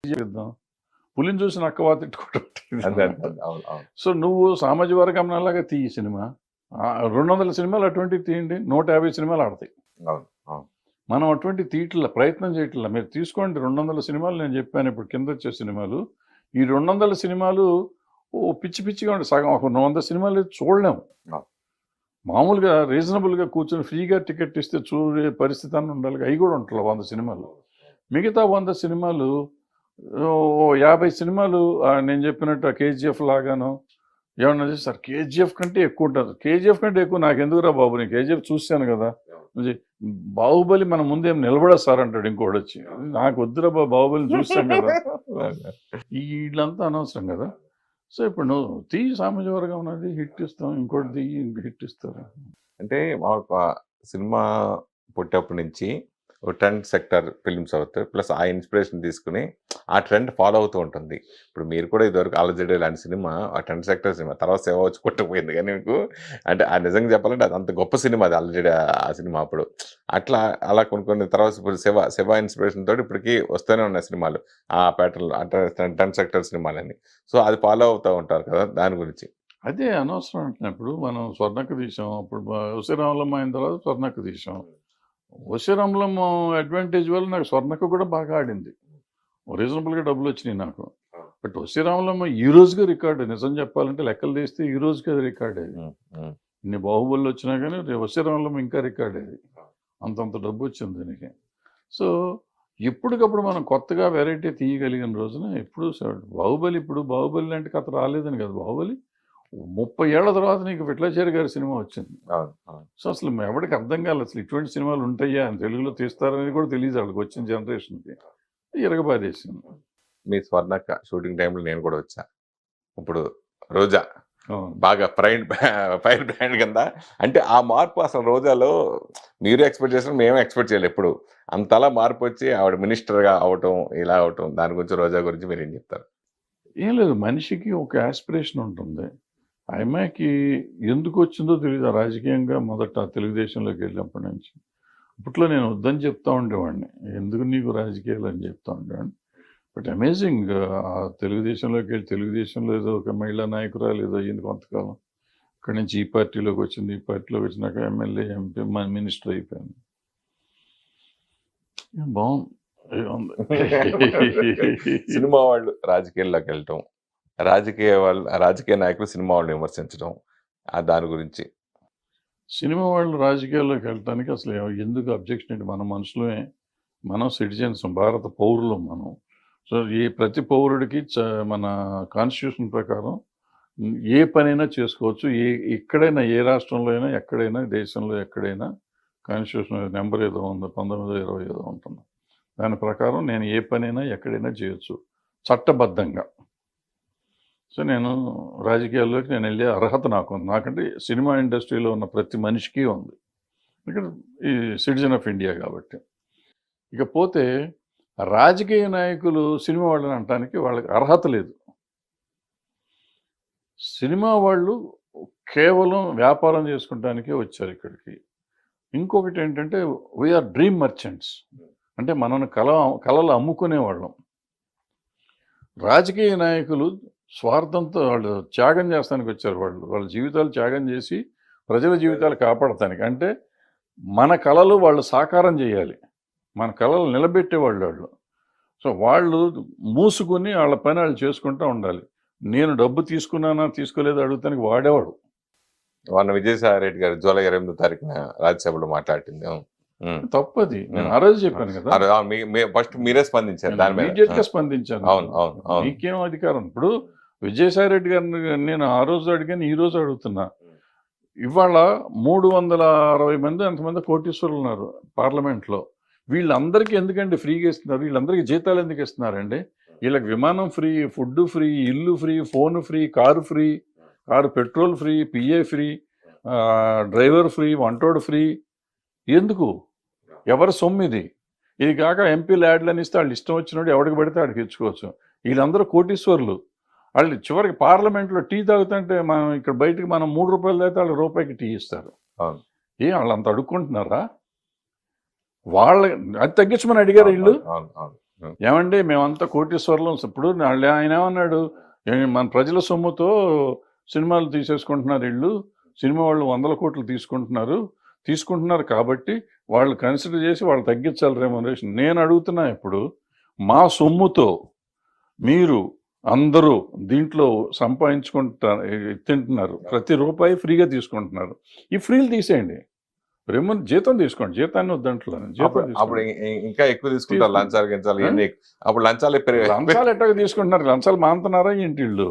చేద్దాం. పులిని చూసి నక్కవా తిట్టుకోవటం. అంతే అంతే అవును అవును సో నువ్వు సామాజిక వర్గంలాగా తీయి సినిమా. 200 సినిమాలు అటువంటివి తీయండి, 150 సినిమాలు ఆడతాయి. అవును అవును మనం అటువంటి తీయట్ల ప్రయత్నం చేయట్లా. మీరు తీసుకోండి 200 సినిమాలు నేను చెప్పాను ఇప్పుడు కింద వచ్చే సినిమాలు. ఈ 200 సినిమాలు పిచ్చి పిచ్చిగా ఉండే సగం ఒక 100 సినిమాలు చూడలేము. అవును. మామూలుగా రీజనబుల్గా కూర్చొని ఫ్రీగా టికెట్ ఇస్తే చూడే పరిస్థితి అని ఉండాలి. అవి కూడా ఉంటాయి 100 సినిమాలు. మిగతా 100 సినిమాలు 50 సినిమాలు నేను చెప్పినట్టు కేజీఎఫ్ లాగాను ఏమన్నా సార్ కేజీఎఫ్ కంటే ఎక్కువ ఉంటుంది. కేజీఎఫ్ కంటే ఎక్కువ నాకు ఎందుకురా బాబు, నేను కేజీఎఫ్ చూశాను కదా. బాహుబలి మన ముందేం నిలబడదు సార్ అంటాడు ఇంకోటి వచ్చి. నాకు వద్దురా బాహుబలిని చూస్తాం కదా. వీళ్ళంతా అనవసరం కదా. సో ఇప్పుడు నువ్వు సామాజిక వర్గం ఉన్నది హిట్ ఇస్తాం, ఇంకోటి హిట్ ఇస్తారు. అంటే సినిమా పుట్టేప్పటి నుంచి ఒక ట్రెండ్ సెక్టర్ ఫిల్మ్స్ అవుతాయి, ప్లస్ ఆ ఇన్స్పిరేషన్ తీసుకుని ఆ ట్రెండ్ ఫాలో అవుతూ ఉంటుంది. ఇప్పుడు మీరు కూడా ఇదివరకు అలజడి లాంటి సినిమా ఆ ట్రెండ్ సెక్టర్ సినిమా, తర్వాత సేవ వచ్చి కొట్టకపోయింది. కానీ మీకు అంటే ఆ నిజంగా చెప్పాలంటే అది అంత గొప్ప సినిమా అది అలజడి ఆ సినిమా అప్పుడు. అట్లా అలా కొన్ని తర్వాత ఇప్పుడు శివ ఇన్స్పిరేషన్ తోటి ఇప్పటికీ వస్తూనే ఉన్నాయి సినిమాలు ఆ ప్యాటర్న్ అంటే ట్రెండ్ సెక్టర్ సినిమాలని. సో అది ఫాలో అవుతూ ఉంటారు కదా, దాని గురించి. అదే అనవసరం అంటున్నప్పుడు మనం స్వర్ణక్క తీసాం, అప్పుడు ఉసిరామలం అయిన తర్వాత స్వర్ణక్క తీసాం. ఉసిరామలం అడ్వాంటేజ్ వల్ల నాకు స్వర్ణక్క కూడా బాగా ఆడింది, రీజనబుల్గా డబ్బులు వచ్చినాయి నాకు. బట్ ఉసిరామలం ఈ రోజుగా రికార్డు, నిజం చెప్పాలంటే లెక్కలు తీస్తే ఈ రోజుకి అది రికార్డ్ అది. ఇన్ని బాహుబలి వచ్చినా కానీ ఉసిరామలం ఇంకా రికార్డ్ అది, అంతంత డబ్బు వచ్చింది దీనికి. సో ఎప్పటికప్పుడు మనం కొత్తగా వెరైటీ తీయగలిగిన రోజున ఎప్పుడు బాహుబలి, ఇప్పుడు బాహుబలి లాంటి కథ రాలేదని కదా. బాహుబలి 30 ఏళ్ల తర్వాత నీకు విఠలాచారి గారి సినిమా వచ్చింది. సో అసలు ఎవరికి అర్థం కాలేదు అసలు ఇటువంటి సినిమాలు ఉంటాయా అని, తెలుగులో తీస్తారని కూడా తెలియదు వాళ్ళకి, వచ్చిన జనరేషన్కి. ఇరగబాదేసింది. మీ స్వర్ణక్క షూటింగ్ టైంలో నేను కూడా వచ్చా. ఇప్పుడు రోజా బాగా ఫైర్ బ్రాండ్ కింద, అంటే ఆ మార్పు అసలు రోజాలో మీరు ఎక్స్పెక్ట్ చేసిన మేము ఎక్స్పెక్ట్ చేయలేదు. ఎప్పుడు అంతలా మార్పు వచ్చి ఆవిడ మినిస్టర్గా అవటం, ఇలా అవటం, దాని గురించి రోజా గురించి మీరు ఏం చెప్తారు? ఏం లేదు, మనిషికి ఒక ఆస్పిరేషన్ ఉంటుంది. ఆ అమ్మాయికి ఎందుకు వచ్చిందో తెలియదు రాజకీయంగా. మొదట తెలుగుదేశంలోకి వెళ్ళినప్పటి నుంచి అప్పట్లో నేను వద్దని చెప్తా ఉండేవాడిని, ఎందుకు నీకు రాజకీయాలు అని చెప్తా ఉండేవాడిని. బట్ అమేజింగ్, తెలుగుదేశంలోకి వెళ్ళి తెలుగుదేశంలో ఏదో ఒక మహిళా నాయకురాలు ఏదో అయ్యింది కొంతకాలం. అక్కడి నుంచి ఈ పార్టీలోకి వచ్చింది, ఈ పార్టీలోకి వచ్చినాక ఎమ్మెల్యే, ఎంపీ, మినిస్టర్ అయిపోయింది. బాగుంది. సినిమా వాళ్ళు రాజకీయాల్లోకి వెళ్ళటం, రాజకీయ నాయకులు సినిమా వాళ్ళు విమర్శించడం, దాని గురించి. సినిమా వాళ్ళు రాజకీయాల్లోకి వెళ్ళటానికి అసలు ఎందుకు అబ్జెక్షన్ ఏంటి? మన మనుషులమే, మనం సిటిజన్స్, భారత పౌరులం మనం. సో ప్రతి పౌరుడికి మన కాన్స్టిట్యూషన్ ప్రకారం ఏ పనైనా చేసుకోవచ్చు. ఎక్కడైనా, ఏ రాష్ట్రంలో అయినా, ఎక్కడైనా, దేశంలో ఎక్కడైనా కాన్స్టిట్యూషన్ నెంబర్ ఏదో ఉంది, 1920 ఏదో ఉంటుంది. దాని ప్రకారం నేను ఏ పనైనా ఎక్కడైనా చేయొచ్చు చట్టబద్ధంగా. సో నేను రాజకీయాల్లోకి నేను వెళ్ళే అర్హత నాకు ఉంది. నాకంటే సినిమా ఇండస్ట్రీలో ఉన్న ప్రతి మనిషికి ఉంది, ఇక్కడ ఈ సిటిజన్ ఆఫ్ ఇండియా కాబట్టి. ఇకపోతే రాజకీయ నాయకులు సినిమా వాళ్ళని అనటానికి వాళ్ళకి అర్హత లేదు. సినిమా వాళ్ళు కేవలం వ్యాపారం చేసుకుంటానికే వచ్చారు ఇక్కడికి. ఇంకొకటి ఏంటంటే వీఆర్ డ్రీమ్ మర్చెంట్స్, అంటే మనల్ని కళలు అమ్ముకునేవాళ్ళం. రాజకీయ నాయకులు స్వార్థంతో వాళ్ళు త్యాగం చేస్తానికి వచ్చారు. వాళ్ళ జీవితాలు త్యాగం చేసి ప్రజల జీవితాలు కాపాడటానికి, అంటే మన కళలు వాళ్ళు సాకారం చేయాలి, మన కళలు నిలబెట్టేవాళ్ళు వాళ్ళు. సో వాళ్ళు మూసుకుని వాళ్ళ పని వాళ్ళు చేసుకుంటూ ఉండాలి. నేను డబ్బు తీసుకున్నానా తీసుకోలేదు అడుగుతానికి వాడేవాడు. మొన్న విజయసాయి రెడ్డి గారు జూలై 28వ తారీఖున రాజ్యసభలో మాట్లాడింది. తప్పది, నేను ఆ రోజు చెప్పాను కదా. ఫస్ట్ మీరే స్పందించారు దాని మీద. ఇమీడియట్ గా స్పందించాను. అవును, మీకేం అధికారం? ఇప్పుడు విజయసాయి రెడ్డి గారిని నేను ఆ రోజు అడిగాను, ఈ రోజు అడుగుతున్నా. ఇవాళ 360 మంది అంతమంది కోటీశ్వరులు ఉన్నారు పార్లమెంట్లో. వీళ్ళందరికీ ఎందుకండి ఫ్రీగా ఇస్తున్నారు? వీళ్ళందరికీ జీతాలు ఎందుకు ఇస్తున్నారండి? వీళ్ళకి విమానం ఫ్రీ, ఫుడ్ ఫ్రీ, ఇల్లు free, phone free, car free, car petrol free, PA free, driver free, వంటోడు ఫ్రీ. ఎందుకు? ఎవరి సొమ్ము ఇది? ఇది కాక ఎంపీ ల్యాడ్లని ఇస్తే వాళ్ళు ఇష్టం వచ్చినట్టు ఎవరికి పడితే ఆడికి ఇచ్చుకోవచ్చు. వీళ్ళందరూ కోటీశ్వరులు. వాళ్ళు చివరికి పార్లమెంట్లో టీ తాగుతుంటే మనం ఇక్కడ బయటకు మనం 3 రూపాయలు తాగితే వాళ్ళు రూపాయికి టీ ఇస్తారు. వాళ్ళు అంత అడుక్కుంటున్నారా? వాళ్ళ అది తగ్గించమని అడిగారు వీళ్ళు. ఏమండి మేమంతా కోటీశ్వర్లం ఇప్పుడు ఆయన ఏమన్నాడు, మన ప్రజల సొమ్ముతో సినిమాలు తీసేసుకుంటున్నారు వీళ్ళు, సినిమా వాళ్ళు 100 కోట్లు తీసుకుంటున్నారు కాబట్టి వాళ్ళు కన్సిడర్ చేసి వాళ్ళు తగ్గించాలి రెమ్యునరేషన్. నేను అడుగుతున్నా ఇప్పుడు, మా సొమ్ముతో మీరు అందరూ దీంట్లో సంపాదించుకుంటారు, తింటున్నారు, ప్రతి రూపాయి ఫ్రీగా తీసుకుంటున్నారు. ఈ ఫ్రీలు తీసేయండి, జీతం తీసుకోండి, జీతాన్ని వద్దంట్లో అప్పుడు ఇంకా ఎక్కువ తీసుకుంటారు లంచాలు గించాలి ఇవన్నీ. అప్పుడు లంచాలు ఎట్టగా తీసుకుంటున్నారు, లంచాలు మానుతున్నారా ఏంటి వీళ్ళు?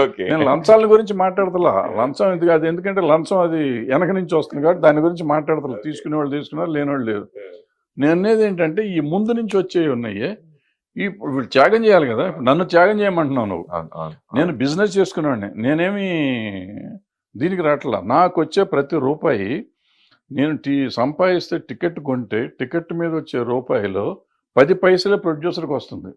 ఓకే, నేను లంచాల గురించి మాట్లాడతలా, లంచం ఎందుకు అది, ఎందుకంటే లంచం అది వెనక నుంచి వస్తుంది కాబట్టి దాని గురించి మాట్లాడతలా. తీసుకునే వాళ్ళు తీసుకున్నారు, లేని వాళ్ళు లేరు. నేను అనేది ఏంటంటే ఈ ముందు నుంచి వచ్చేవి ఉన్నాయి, ఇప్పుడు వీళ్ళు త్యాగం చేయాలి కదా. ఇప్పుడు నన్ను త్యాగం చేయమంటున్నావు నువ్వు. నేను బిజినెస్ చేసుకునేవాడిని, నేనేమి దీనికి రావట్లా. నాకు వచ్చే ప్రతి రూపాయి నేను సంపాదిస్తే టికెట్ కొంటే టికెట్ మీద వచ్చే రూపాయిలో 10 పైసలే ప్రొడ్యూసర్కి వస్తుంది.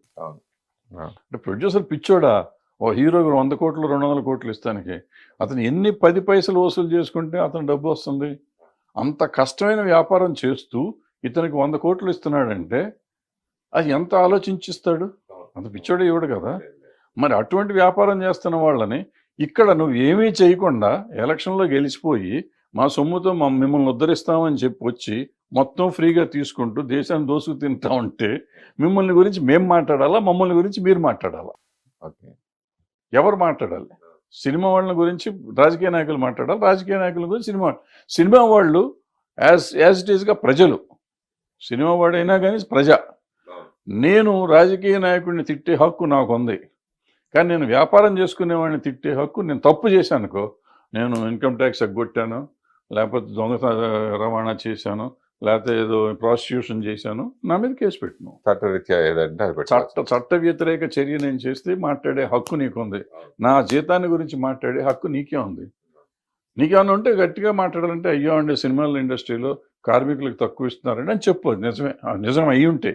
అంటే ప్రొడ్యూసర్ పిచ్చోడా, ఓ హీరోకి 100 కోట్లు 200 కోట్లు ఇస్తానికి అతను ఎన్ని 10 పైసలు వసూలు చేసుకుంటే అతను డబ్బు వస్తుంది? అంత కష్టమైన వ్యాపారం చేస్తూ ఇతనికి 100 కోట్లు ఇస్తున్నాడంటే అది ఎంత ఆలోచించిస్తాడు? అంత పిచ్చోడే ఇవ్వడు కదా. మరి అటువంటి వ్యాపారం చేస్తున్న వాళ్ళని ఇక్కడ నువ్వు ఏమీ చేయకుండా ఎలక్షన్లో గెలిచిపోయి మా సొమ్ముతో మిమ్మల్ని ఉద్ధరిస్తామని చెప్పి వచ్చి మొత్తం ఫ్రీగా తీసుకుంటూ దేశాన్ని దోసుకు తింటా ఉంటే మిమ్మల్ని గురించి మేము మాట్లాడాలా, మమ్మల్ని గురించి మీరు మాట్లాడాలా? ఓకే, ఎవరు మాట్లాడాలి? సినిమా వాళ్ళ గురించి రాజకీయ నాయకులు మాట్లాడాలి, రాజకీయ నాయకుల గురించి సినిమా వాళ్ళు యాజ్ ఇట్ ఈస్గా ప్రజలు. సినిమా వాడైనా కానీ ప్రజ. నేను రాజకీయ నాయకుడిని తిట్టే హక్కు నాకు ఉంది, కానీ నేను వ్యాపారం చేసుకునేవాడిని తిట్టే హక్కు, నేను తప్పు చేశానుకో, నేను ఇన్కమ్ ట్యాక్స్ ఎగ్గొట్టాను, లేకపోతే దొంగ రవాణా చేశాను, లేకపోతే ఏదో ప్రాసిక్యూషన్ చేశాను, నా మీద కేసు పెట్టినావు. చట్ట వ్యతిరేక చర్య నేను చేస్తే మాట్లాడే హక్కు నీకుంది. నా జీతాన్ని గురించి మాట్లాడే హక్కు నీకే ఉంది. నీకేమన్నా ఉంటే గట్టిగా మాట్లాడాలంటే, అయ్యో అండి సినిమాల ఇండస్ట్రీలో కార్మికులకు తక్కువ ఇస్తున్నారండి అని చెప్పు. నిజం అయ్యి ఉంటే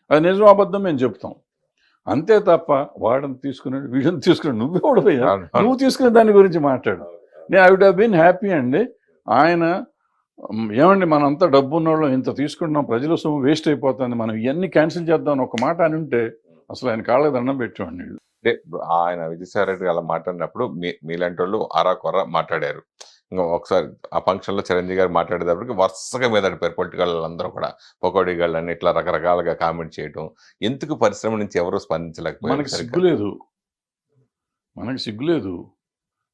అది నిజం అబద్ధం మేము చెప్తాం. అంతే తప్ప వాడని తీసుకున్నాడు వీడిని తీసుకున్నాడు నువ్వే ఓడిపోయా, నువ్వు తీసుకునే దాని గురించి మాట్లాడు. నేను I would have been happy అండి. ఆయన ఏమండి మనంతా డబ్బు ఉన్నవాళ్ళం ఇంత తీసుకుంటున్నాం, ప్రజల సొమ్ము వేస్ట్ అయిపోతుంది, మనం ఇవన్నీ క్యాన్సిల్ చేద్దాం అని ఒక మాట అని ఉంటే అసలు ఆయన కాళ్ళకి దండం పెట్టేవాడిని. ఆయన విజయసాయి రెడ్డి అలా మాట్లాడినప్పుడు మీలాంటి వాళ్ళు అరాకొర మాట్లాడారు. ఇంకా ఒకసారి ఆ ఫంక్షన్ లో చిరంజీవి గారు మాట్లాడేటప్పటికి వరుసగా మీద పేరు పొలిటికల్ అందరూ కూడా పకోడీ గాళ్ళు అని ఇట్లా రకరకాలుగా కామెంట్ చేయడం. ఎందుకు పరిశ్రమ నుంచి ఎవరు స్పందించలేకపోయారు? మనకి సిగ్గులేదు.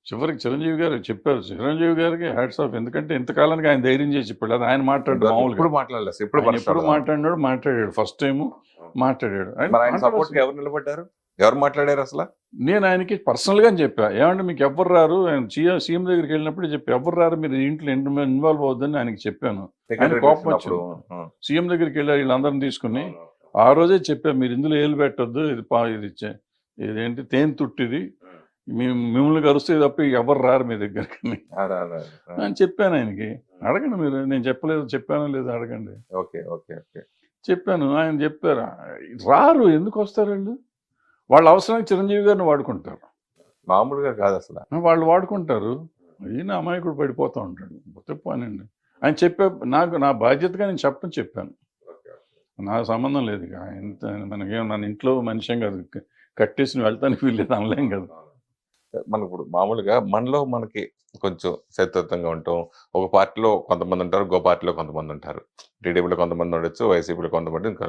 చివరికి చిరంజీవి గారు చెప్పారు, చిరంజీవి గారికి హ్యాట్స్ ఆఫ్. ఎందుకంటే ఇంతకాలానికి ఆయన ధైర్యం చేసి చెప్పాడు. అది ఆయన మాట్లాడు మామూలుగా ఎప్పుడు మాట్లాడాడు ఫస్ట్ టైం మాట్లాడాడు. ఎవరు నిలబడ్డారు, ఎవరు మాట్లాడారు అసలు? నేను ఆయనకి పర్సనల్గా చెప్పా, ఏమంటే మీకు ఎవరు రారు, ఆయన సీఎం దగ్గరికి వెళ్ళినప్పుడు చెప్పి ఎవరు రారు మీరు ఇంట్లో ఇన్వాల్వ్ అవుద్దని ఆయనకి చెప్పాను. ఆయన కోపం వచ్చాడు. సీఎం దగ్గరికి వెళ్ళి వీళ్ళందరిని తీసుకుని ఆ రోజే చెప్పా, మీరు ఇందులో ఏలు పెట్టొద్దు, ఇదేంటి తేనె తుట్టిది, మిమ్మల్ని కరుస్తే తప్ప ఎవరు రారు మీ దగ్గరికి అని చెప్పాను ఆయనకి. అడగండి మీరు, నేను చెప్పానో లేదో అడగండి. ఓకే ఓకే ఓకే చెప్పాను. ఆయన చెప్పారు రారు, ఎందుకు వస్తారు వీళ్ళు, వాళ్ళ అవసరానికి చిరంజీవి గారిని వాడుకుంటారు, మామూలుగా కాదు అసలు వాళ్ళు వాడుకుంటారు. ఈయన అమాయకుడు పడిపోతూ ఉంటాడు. చెప్పానండి ఆయన చెప్పే, నా బాధ్యతగా నేను చెప్పాను. నా సంబంధం లేదు ఇక ఎంత మనకేం, నన్ను ఇంట్లో మనిషిం కాదు, కట్టేసి వెళ్తానికి వీల్లేదు అనలేం కదా. మనకు ఇప్పుడు మామూలుగా మనలో మనకి కొంచెం శత్రుత్వంగా ఉంటాం. ఒక పార్టీలో కొంతమంది ఉంటారు, ఇంకో పార్టీలో కొంతమంది ఉంటారు. టీడీపీలో కొంతమంది ఉండొచ్చు, వైసీపీలో కొంతమంది ఇంకా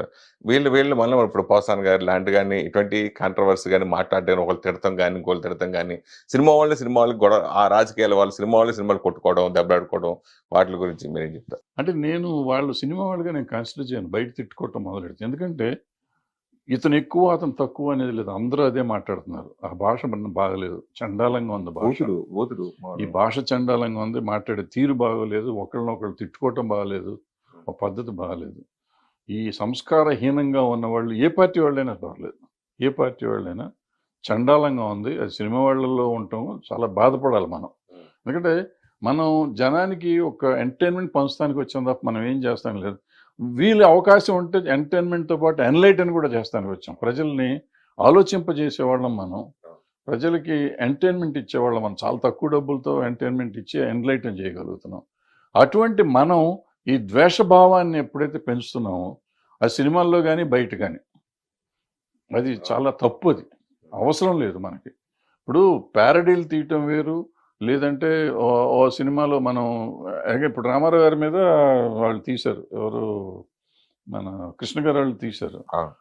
వీళ్ళు మళ్ళీ ఇప్పుడు పోసాన్ గారు లాంటి కానీ ఇటువంటి కాంట్రవర్సీ కానీ మాట్లాడడం, ఒకళ్ళు తిడతాం కానీ ఇంకోళ్ళు తిడతాం కానీ, సినిమా వాళ్ళకి గొడవ, ఆ రాజకీయాల వాళ్ళు సినిమాలు కొట్టుకోవడం, దెబ్బలాడుకోవడం, వాటి గురించి మీరేం చెప్తారు? అంటే నేను వాళ్ళు సినిమా వాళ్ళుగా నేను కన్సిడర్ చేయను, బయట తిట్టుకోవటం మొదలెడుతుంది. ఎందుకంటే ఇతను ఎక్కువ అతను తక్కువ అనేది లేదు, అందరూ అదే మాట్లాడుతున్నారు. ఆ భాష బాగలేదు, చండాలంగా ఉంది భాష. ఈ భాష చండాలంగా ఉంది, మాట్లాడే తీరు బాగోలేదు, ఒకళ్ళనొకళ్ళు తిట్టుకోవటం బాగలేదు, ఒక పద్ధతి బాగలేదు. ఈ సంస్కారహీనంగా ఉన్న వాళ్ళు ఏ పార్టీ వాళ్ళైనా పర్లేదు, ఏ పార్టీ వాళ్ళైనా చండాలంగా ఉంది. అది సినిమా వాళ్ళలో ఉండటం చాలా బాధపడాలి మనం. ఎందుకంటే మనం జనానికి ఒక ఎంటర్టైన్మెంట్ పంచడానికి వచ్చాం తప్ప మనం ఏం చేస్తాం లేదు. వీళ్ళు అవకాశం ఉంటే ఎంటర్టైన్మెంట్తో పాటు ఎన్లైటన్ కూడా చేస్తానికి వచ్చాం. ప్రజల్ని ఆలోచింపజేసేవాళ్ళం మనం, ప్రజలకి ఎంటర్టైన్మెంట్ ఇచ్చేవాళ్ళం మనం. చాలా తక్కువ డబ్బులతో ఎంటర్టైన్మెంట్ ఇచ్చి ఎన్లైటన్ చేయగలుగుతున్నాం. అటువంటి మనం ఈ ద్వేషభావాన్ని ఎప్పుడైతే పెంచుతున్నామో, అది సినిమాల్లో కానీ బయట కానీ, అది చాలా తప్పు, అది అవసరం లేదు మనకి. ఇప్పుడు ప్యారడీలు తీయటం వేరు, లేదంటే ఓ ఓ సినిమాలో మనం ఇప్పుడు రామారావు గారి మీద వాళ్ళు తీశారు, ఎవరు మన కృష్ణ గారు వాళ్ళు తీశారు. అవును.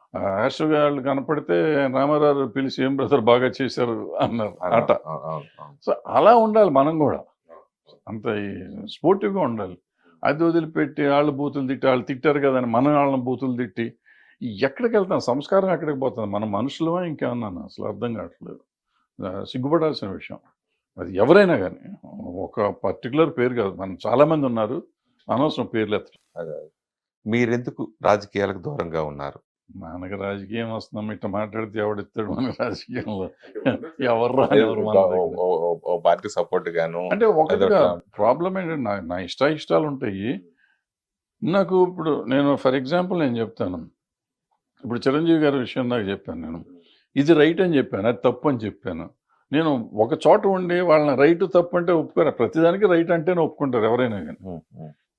యాష్ వాళ్ళు కనపడితే రామారావు పిలిచి ఏం బ్రదర్ బాగా చేశారు అన్నారు ఆట. సో అలా ఉండాలి మనం కూడా, అంత స్పోర్టివ్గా ఉండాలి. అది వదిలిపెట్టి వాళ్ళు బూతులు తిట్టి, వాళ్ళు తిట్టారు కదా అని మనం వాళ్ళని బూతులు తిట్టి ఎక్కడికి వెళ్తాం? సంస్కారం ఎక్కడికి పోతుంది? మన మనుషులమా ఇంకేమన్నా? అసలు అర్థం కావట్లేదు. సిగ్గుపడాల్సిన విషయం అది. ఎవరైనా కానీ ఒక పర్టికులర్ పేరు కాదు, మనం చాలామంది ఉన్నారు, అనవసరం పేర్లు ఎత్తడం. అదే మీరెందుకు రాజకీయాలకు దూరంగా ఉన్నారు? మనకి రాజకీయం వస్తున్నాం, ఇట్లా మాట్లాడితే ఎవడిస్తాడు మన రాజకీయంలో? ఎవరు రానివ్వరు మన దగ్గర. పార్టీ సపోర్ట్ గాను అంటే ఒకటిగా ప్రాబ్లం ఏంటంటే నా ఇష్టాలు ఉంటాయి నాకు. ఇప్పుడు నేను ఫర్ ఎగ్జాంపుల్ నేను చెప్తాను, ఇప్పుడు చిరంజీవి గారి విషయం నాకు చెప్పాను, నేను ఇది రైట్ అని చెప్పాను, అది తప్పు అని చెప్పాను. నేను ఒక చోట ఉండి వాళ్ళని రైట్ తప్పు అంటే ఒప్పుకోరు, ప్రతిదానికి రైట్ అంటేనే ఒప్పుకుంటారు ఎవరైనా కానీ.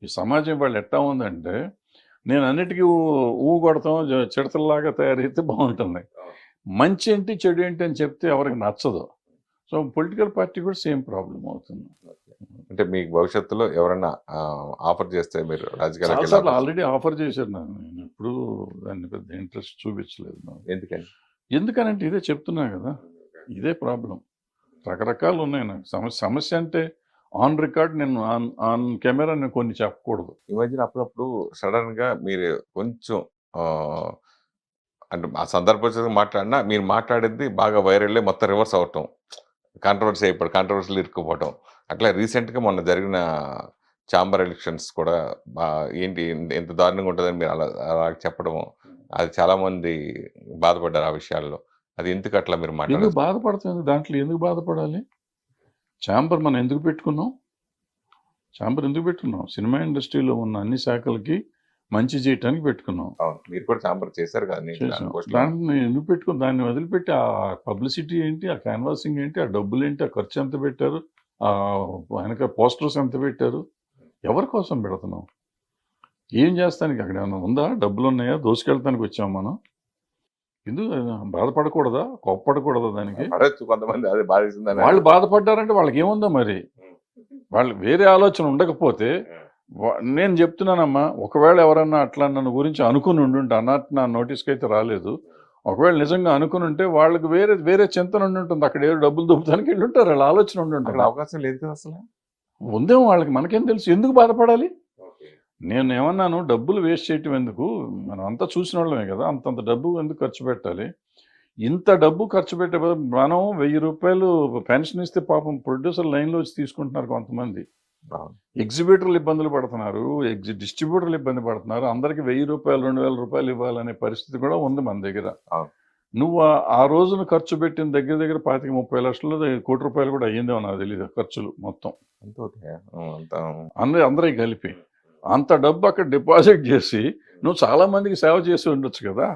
ఈ సమాజం వాళ్ళు ఎట్టా ఉందంటే, నేను అన్నిటికీ ఊ కొడతాం, చిడతల్లాగా తయారైతే బాగుంటుంది. మంచి ఏంటి చెడు ఏంటి అని చెప్తే ఎవరికి నచ్చదు. సో పొలిటికల్ పార్టీ కూడా సేమ్ ప్రాబ్లం అవుతుంది. అంటే మీకు భవిష్యత్తులో ఎవరైనా ఆఫర్ చేస్తే మీరు రాజకీయాలకు చాలాసార్లు ఆల్రెడీ ఆఫర్ చేశారు నాకు, నేను ఎప్పుడు దాన్ని పెద్ద ఇంట్రెస్ట్ చూపించలేదు నాకు. ఎందుకని? ఎందుకనంటే ఇదే చెప్తున్నా కదా, ఇదే ప్రాబ్లం. రకరకాలు ఉన్నాయి నాకు. సమస్య అంటే ఆన్ రికార్డ్, నేను ఆన్ కెమెరా నేను కొన్ని చెప్పకూడదు. ఈ మధ్యన అప్పుడప్పుడు సడన్ గా మీరు కొంచెం అంటే ఆ సందర్భోచితంగా మాట్లాడినా మీరు మాట్లాడింది బాగా వైరల్ మొత్తం రివర్స్ అవటం, కాంట్రవర్సీ అయిపోవడం, కాంట్రవర్సీలు ఇరుక్కుపోవటం. అట్లా రీసెంట్గా మొన్న జరిగిన ఛాంబర్ ఎలక్షన్స్ కూడా ఏంటి ఎంత దారుణంగా ఉంటుందని మీరు అలా చెప్పడం, అది చాలా మంది బాధపడ్డారు ఆ విషయాల్లో. అది ఎందుకు అట్లా మీరు ఎందుకు మాట్లాడారు? బాధపడుతుంది? దాంట్లో ఎందుకు బాధపడాలి? ఛాంబర్ మనం ఎందుకు పెట్టుకున్నాం? ఛాంబర్ ఎందుకు పెట్టుకున్నాం? సినిమా ఇండస్ట్రీలో ఉన్న అన్ని శాఖలకి మంచి చేయటానికి పెట్టుకున్నాం. మీరు కూడా ఛాంబర్ చేశారు కదా? దాన్ని ఎందుకు పెట్టుకున్నాం? దాన్ని వదిలిపెట్టి ఆ పబ్లిసిటీ ఏంటి, ఆ క్యాన్వాసింగ్ ఏంటి, ఆ డబ్బులు ఏంటి, ఆ ఖర్చు ఎంత పెట్టారు, ఆ వెనక పోస్టర్స్ ఎంత పెట్టారు, ఎవరి కోసం పెడుతున్నాం? ఏం చేస్తానికి అక్కడ ఏమైనా ఉందా? డబ్బులు ఉన్నాయా? దోసుకెళ్తానికి వచ్చాం మనం? ఎందుకు బాధపడకూడదా? కోప్పడకూడదా దానికి? కొంతమంది అదే బాధిస్తుందని. వాళ్ళు బాధపడ్డారంటే వాళ్ళకి ఏముందో మరి, వాళ్ళు వేరే ఆలోచన ఉండకపోతే నేను చెప్తున్నానమ్మా, ఒకవేళ ఎవరన్నా అట్లా నన్ను గురించి అనుకుని ఉండుంటే, అన్నట్టు నా నోటీస్కి అయితే రాలేదు, ఒకవేళ నిజంగా అనుకుని ఉంటే వాళ్ళకి వేరే చింతన ఉండి ఉంటుంది, అక్కడ ఏదో డబ్బులు దొబ్బుతానికి వెళ్ళి ఉంటారు, వాళ్ళ ఆలోచన ఉండి ఉంటుంది. అవకాశం లేదు కదా అసలు. ఉందేమో వాళ్ళకి, మనకేం తెలుసు? ఎందుకు బాధపడాలి? నేను ఏమన్నాను, డబ్బులు వేస్ట్ చేయటం ఎందుకు? మనం అంతా చూసిన వాళ్ళమే కదా, అంతంత డబ్బు ఎందుకు ఖర్చు పెట్టాలి? ఇంత డబ్బు ఖర్చు పెట్టే బదులు మనం 1000 రూపాయలు పెన్షన్ ఇస్తే పాపం ప్రొడ్యూసర్ లైన్లో వచ్చి తీసుకుంటున్నారు కొంతమంది, ఎగ్జిబిటర్లు ఇబ్బందులు పడుతున్నారు, డిస్ట్రిబ్యూటర్లు ఇబ్బంది పడుతున్నారు, అందరికి 1000 రూపాయలు 2000 రూపాయలు ఇవ్వాలనే పరిస్థితి కూడా ఉంది మన దగ్గర. నువ్వు ఆ రోజున ఖర్చు పెట్టిన దగ్గర 25-30 లక్షలు, 1 కోటి రూపాయలు కూడా అయ్యిందేమో నాకు తెలియదు ఖర్చులు మొత్తం అందరికి కలిపి. అంత డబ్బు అక్కడ డిపాజిట్ చేసి నువ్వు చాలా మందికి సేవ చేసి ఉండొచ్చు కదా.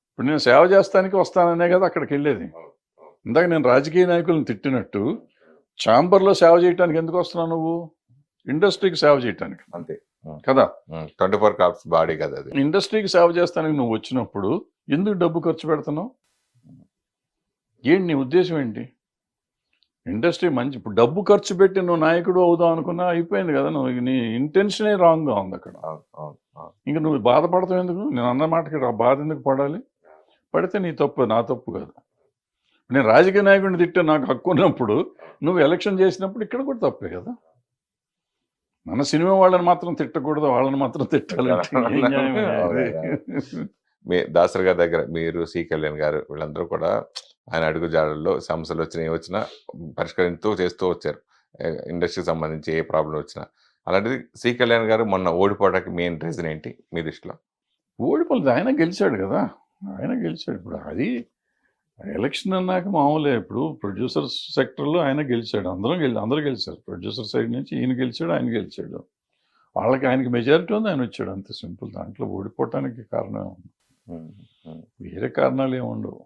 ఇప్పుడు నేను సేవ చేస్తానికి వస్తాననే కదా అక్కడికి వెళ్ళేది. ఇందాక నేను రాజకీయ నాయకులను తిట్టినట్టు ఛాంబర్లో సేవ చేయడానికి ఎందుకు వస్తున్నావు? నువ్వు ఇండస్ట్రీకి సేవ చేయటానికి అంతే కదా. 24 క్రాఫ్ట్స్ బాడీ కదా అది. ఇండస్ట్రీకి సేవ చేస్తానికి నువ్వు వచ్చినప్పుడు ఎందుకు డబ్బు ఖర్చు పెడుతున్నావు? ఏంటి నీ ఉద్దేశం ఏంటి? ఇండస్ట్రీ మంచి, ఇప్పుడు డబ్బు ఖర్చు పెట్టి నువ్వు నాయకుడు అవుదాం అనుకున్నా అయిపోయింది కదా. నువ్వు నీ ఇంటెన్షనే రాంగ్గా ఉంది అక్కడ. ఇంకా నువ్వు బాధపడతావు ఎందుకు? నేను అన్న మాటకి బాధ ఎందుకు పడాలి? పడితే నీ తప్పు, నా తప్పు కాదు. నేను రాజకీయ నాయకుడిని తిట్టే నాకు హక్కు ఉన్నప్పుడు నువ్వు ఎలక్షన్ చేసినప్పుడు ఇక్కడ కూడా తప్పే కదా. మన సినిమా వాళ్ళని మాత్రం తిట్టకూడదు, వాళ్ళని మాత్రం తిట్టాలంటే మీ దాసరి గారి దగ్గర మీరు, సి కళ్యాణ్ గారు, వీళ్ళందరూ కూడా ఆయన అడుగుజాడల్లో సమస్యలు వచ్చినా పరిష్కరిస్తూ చేస్తూ వచ్చారు. ఇండస్ట్రీకి సంబంధించి ఏ ప్రాబ్లం వచ్చినా. అలాంటిది సి కళ్యాణ్ గారు మొన్న ఓడిపోవడానికి మెయిన్ రీజన్ ఏంటి మీ దృష్టిలో? ఓడిపోలేదు, ఆయన గెలిచాడు కదా, ఆయన గెలిచాడు. ఇప్పుడు అది ఎలక్షన్ అన్నాక మామూలే. ఇప్పుడు ప్రొడ్యూసర్ సెక్టర్లో ఆయన గెలిచాడు, అందరూ గెలిచారు. ప్రొడ్యూసర్ సైడ్ నుంచి ఈయన గెలిచాడు, ఆయన గెలిచాడు. వాళ్ళకి ఆయనకి మెజారిటీ ఉంది, ఆయన వచ్చాడు, అంతే సింపుల్. దాంట్లో ఓడిపోవటానికి కారణం వేరే కారణాలు ఏమి ఉండవు.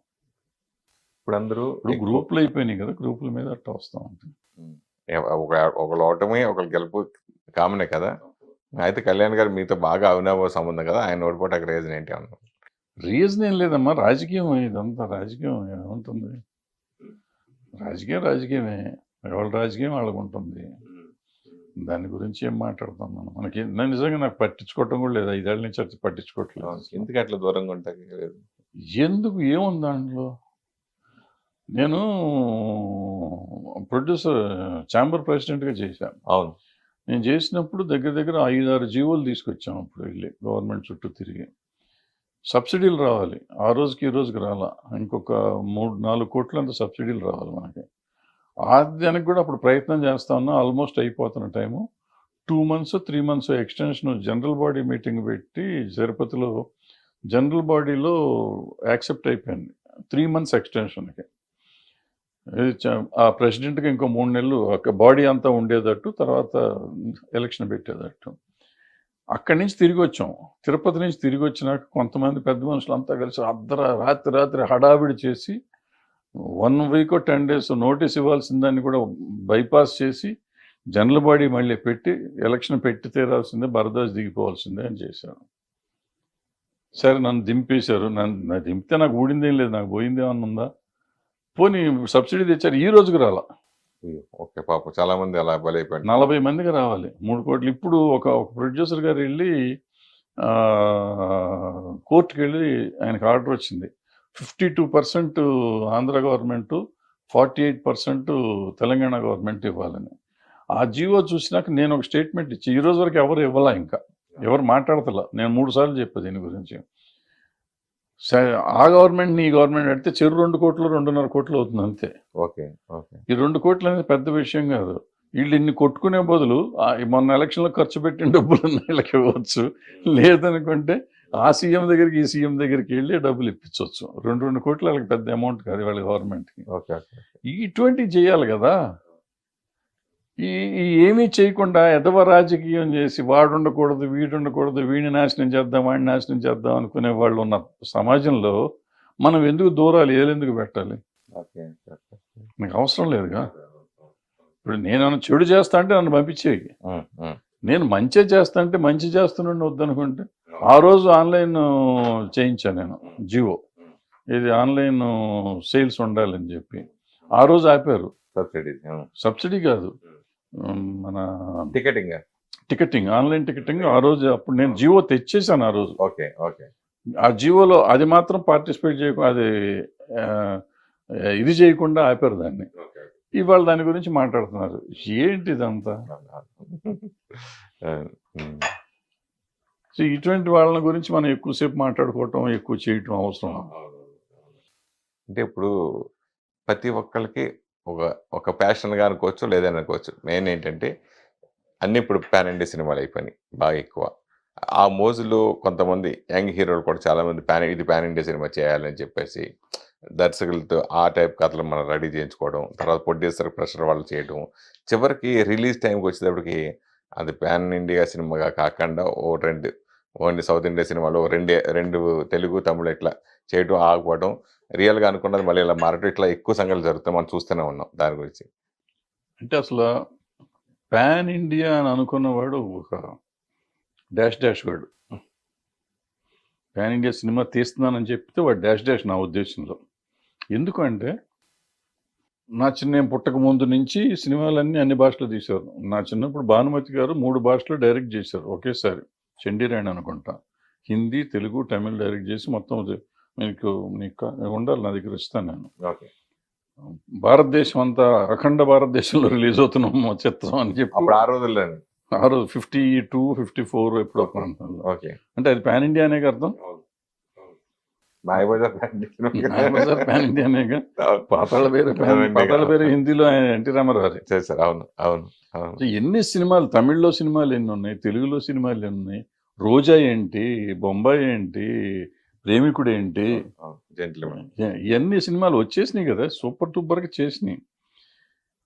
ఇప్పుడు అందరూ గ్రూపులు అయిపోయినాయి కదా, గ్రూపుల మీద అట్లా వస్తూ ఉంటుంది. ఒకళ్ళు ఓటమి ఒకళ్ళు గెలుపు కామనే కదా. అయితే కళ్యాణ్ గారు మీతో బాగా అవినాభావ సంబంధం కదా, ఆయన ఓడిపోవటానికి రీజన్ ఏంటి అన్నారు? రీజన్ ఏం లేదమ్మా, రాజకీయం ఇదంతా రాజకీయం ఏముంటుంది, రాజకీయమే, ఎవరి రాజకీయం వాళ్ళకు ఉంటుంది. దాని గురించి ఏం మాట్లాడతాం మనం, మనకి నిజంగా నాకు పట్టించుకోవటం కూడా లేదు, 5 ఏళ్ళ నుంచి అది పట్టించుకోవట్లేదు. ఎందుకు అట్లా దూరంగా ఉంటాయి? ఎందుకు, ఏముంది దాంట్లో? నేను ప్రొడ్యూసర్ ఛాంబర్ ప్రెసిడెంట్గా చేశాను. అవును. నేను చేసినప్పుడు దగ్గర దగ్గర 5-6 జీవోలు తీసుకొచ్చాం. అప్పుడు వెళ్ళి గవర్నమెంట్ చుట్టూ తిరిగి సబ్సిడీలు రావాలి, ఆ రోజుకి ఈ రోజుకి రాలా, ఇంకొక 3-4 కోట్ల అంత సబ్సిడీలు రావాలి మనకి. దానికి కూడా అప్పుడు ప్రయత్నం చేస్తా ఉన్నా, ఆల్మోస్ట్ అయిపోతున్న time. 2 months 3 months extension general body meeting పెట్టి తిరుపతిలో జనరల్ బాడీలో యాక్సెప్ట్ అయిపోయింది 3 months ఎక్స్టెన్షన్కి. ఆ ప్రెసిడెంట్కి ఇంకో 3 నెలలు బాడీ అంతా ఉండేటట్టు, తర్వాత ఎలక్షన్ పెట్టేటట్టు. అక్కడి నుంచి తిరిగి వచ్చాం, తిరుపతి నుంచి తిరిగి వచ్చినాక కొంతమంది పెద్ద మనుషులు అంతా కలిసి రాత్రి హడావిడి చేసి 1 week or 10 days నోటీస్ ఇవ్వాల్సిన దాన్ని కూడా బైపాస్ చేసి జనరల్ బాడీ మళ్ళీ పెట్టి ఎలక్షన్ పెట్టి తీరాల్సిందే, భరద్వాజ్ దిగిపోవాల్సిందే అని చేశారు. సరే నన్ను దింపేశారు. నన్ను దింపితే నాకు ఊడిందేం లేదు, నాకు పోయిందేమన్నా ఉందా? పోనీ సబ్సిడీ తెచ్చారు, ఈ రోజుకి రాలా. ఓకే, పాపం చాలా మంది అలా బలైపోయారు. 40 మందికి రావాలి 3 కోట్లు. ఇప్పుడు ఒక ప్రొడ్యూసర్ గారు వెళ్ళి కోర్టుకి వెళ్ళి ఆయనకు ఆర్డర్ వచ్చింది, 52% ఆంధ్ర గవర్నమెంట్, 48% తెలంగాణ గవర్నమెంట్ ఇవ్వాలని. ఆ జీవో చూసినాక నేను ఒక స్టేట్మెంట్ ఇచ్చి, ఈ రోజు వరకు ఎవరు ఇవ్వాలా, ఇంకా ఎవరు మాట్లాడతలా. నేను 3 సార్లు చెప్పా దీని గురించి. ఆ గవర్నమెంట్ ఈ గవర్నమెంట్ అంటే 2 కోట్లు 2.5 కోట్లు అవుతుంది అంతే. Okay okay. ఈ 2 కోట్లు అనేది పెద్ద విషయం కాదు. వీళ్ళు ఇన్ని కొట్టుకునే బదులు మొన్న ఎలక్షన్లో ఖర్చు పెట్టిన డబ్బులు వీళ్ళకి ఇవ్వచ్చు, లేదనుకుంటే ఆ సీఎం దగ్గరికి ఈ సీఎం దగ్గరికి వెళ్ళి డబ్బులు ఇప్పించవచ్చు. 2 కోట్లు వాళ్ళకి పెద్ద అమౌంట్ కాదు వాళ్ళ గవర్నమెంట్కి. ఇటువంటివి చేయాలి కదా. ఏమీ చేయకుండా ఎదవ రాజకీయం చేసి వాడు ఉండకూడదు వీడు ఉండకూడదు, వీడిని నాశనం చేద్దాం వాడిని నాశనం చేద్దాం అనుకునే వాళ్ళు ఉన్న సమాజంలో మనం ఎందుకు దూరాలు ఏలెందుకు పెట్టాలి? నాకు అవసరం లేదుగా. ఇప్పుడు నేను చెడు చేస్తా అంటే నన్ను పంపించేయి, నేను మంచి చేస్తా అంటే మంచి చేస్తున్నాను వద్దనుకుంటే. ఆ రోజు ఆన్లైన్ చేయించాను నేను జీవో, ఇది ఆన్లైన్ సేల్స్ ఉండాలని చెప్పి. ఆ రోజు ఆపారు. సబ్సిడీ కాదు, మన టికెటింగ్, ఆన్లైన్ టికెటింగ్. ఆ రోజు అప్పుడు నేను జీవో తెచ్చేసాను ఆ రోజు. ఆ జీవోలో అది మాత్రం పార్టిసిపేట్ చేయకుండా, అది ఇది చేయకుండా ఆపారు దాన్ని. ఇవాళ దాని గురించి మాట్లాడుతున్నారు. ఏంటి ఇదంతా? సో ఇటువంటి వాళ్ళ గురించి మనం ఎక్కువసేపు మాట్లాడుకోవటం, ఎక్కువ చేయటం అవసరం. అంటే ఇప్పుడు ప్రతి ఒక్కరికి ఒక ప్యాషన్గా అనుకోవచ్చు, లేదని అనుకోవచ్చు. మెయిన్ ఏంటంటే అన్నీ ఇప్పుడు పాన్ ఇండియా సినిమాలు అయిపోయినాయి బాగా ఎక్కువ. ఆ మోజులో కొంతమంది యంగ్ హీరోలు కూడా చాలామంది ఇది పాన్ ఇండియా సినిమా చేయాలని చెప్పేసి దర్శకులతో ఆ టైప్ కథలు మనం రెడీ చేయించుకోవడం, తర్వాత ప్రొడ్యూసర్ ప్రెషర్ వాళ్ళు చేయడం, చివరికి రిలీజ్ టైంకి వచ్చేటప్పటికి అది పాన్ ఇండియా సినిమాగా కాకుండా ఓన్లీ సౌత్ ఇండియా సినిమాలో 2 తెలుగు తమిళ ఇట్లా చేయడం ఆగిపోవడం, రియల్గా అనుకున్నది మళ్ళీ ఇలా మారటం, ఇట్లా ఎక్కువ సంఘటనలు జరుగుతాయి. మనం చూస్తూనే ఉన్నాం దాని గురించి. అంటే అసలు పాన్ ఇండియా అని అనుకున్నవాడు ఒక డాష్ వాడు. పాన్ ఇండియా సినిమా తీస్తున్నానని చెప్తే వాడు డాష్ నా ఉద్దేశంలో. ఎందుకంటే నేను పుట్టక ముందు నుంచి సినిమాలన్నీ అన్ని భాషలో తీశారు. నా చిన్నప్పుడు భానుమతి గారు 3 భాషలో డైరెక్ట్ చేశారు ఒకేసారి, చండీరాణి అనుకుంటా. హిందీ, తెలుగు, తమిళ్ డైరెక్ట్ చేసి మొత్తం నీకు ఉండాలి, నా దగ్గర ఇస్తాను నేను. భారతదేశం అంతా, అఖండ భారతదేశంలో రిలీజ్ అవుతున్నాం చిత్రం అని చెప్పి ఆ రోజు 52, 54 ఎప్పుడో ప్రాంతంలో. అంటే అది పాన్ ఇండియానే అర్థం. పాన్ ఇండియానేగా. పాతాళ పేరు హిందీలో ఎన్టీ రామారావు చేశారు. అవును. ఎన్ని సినిమాలు, తమిళ్లో సినిమాలు ఎన్ని ఉన్నాయి, తెలుగులో సినిమాలు ఎన్ని ఉన్నాయి, రోజా ఏంటి, బొంబాయి ఏంటి, ప్రేమికుడు ఏంటి, ఇవన్నీ సినిమాలు వచ్చేసినాయి కదా, సూపర్ డూపర్గా చేసినాయి.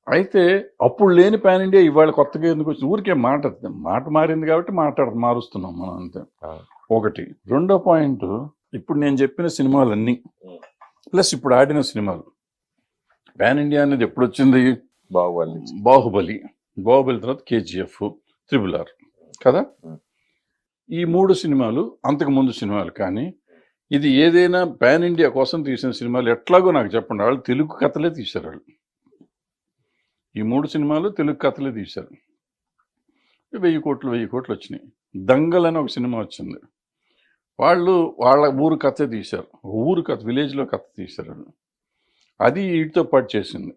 అయితే అప్పుడు లేని పాన్ ఇండియా ఇవాళ కొత్తగా ఎందుకు వచ్చి, ఊరికే మాట మారింది కాబట్టి మారుస్తున్నాం మనం అంతే. ఒకటి. రెండో పాయింట్, ఇప్పుడు నేను చెప్పిన సినిమాలన్నీ ప్లస్ ఇప్పుడు ఆడిన సినిమాలు, పాన్ ఇండియా అనేది ఎప్పుడు వచ్చింది? బాహుబలి తర్వాత KGF, RRR కదా. ఈ 3 సినిమాలు అంతకు ముందు సినిమాలు. కానీ ఇది ఏదైనా పాన్ ఇండియా కోసం తీసిన సినిమాలు ఎట్లాగో నాకు చెప్పండి, వాళ్ళు తెలుగు కథలే తీశారు. వాళ్ళు ఈ 3 సినిమాలు తెలుగు కథలే తీశారు. 1000 కోట్లు వచ్చినాయి. దంగల్ అని ఒక సినిమా వచ్చింది, వాళ్ళు వాళ్ళ ఊరు కథ తీశారు. ఊరు కథ, విలేజ్లో కథ తీశారు వాళ్ళు. అది వీటితో పాటు చేసింది.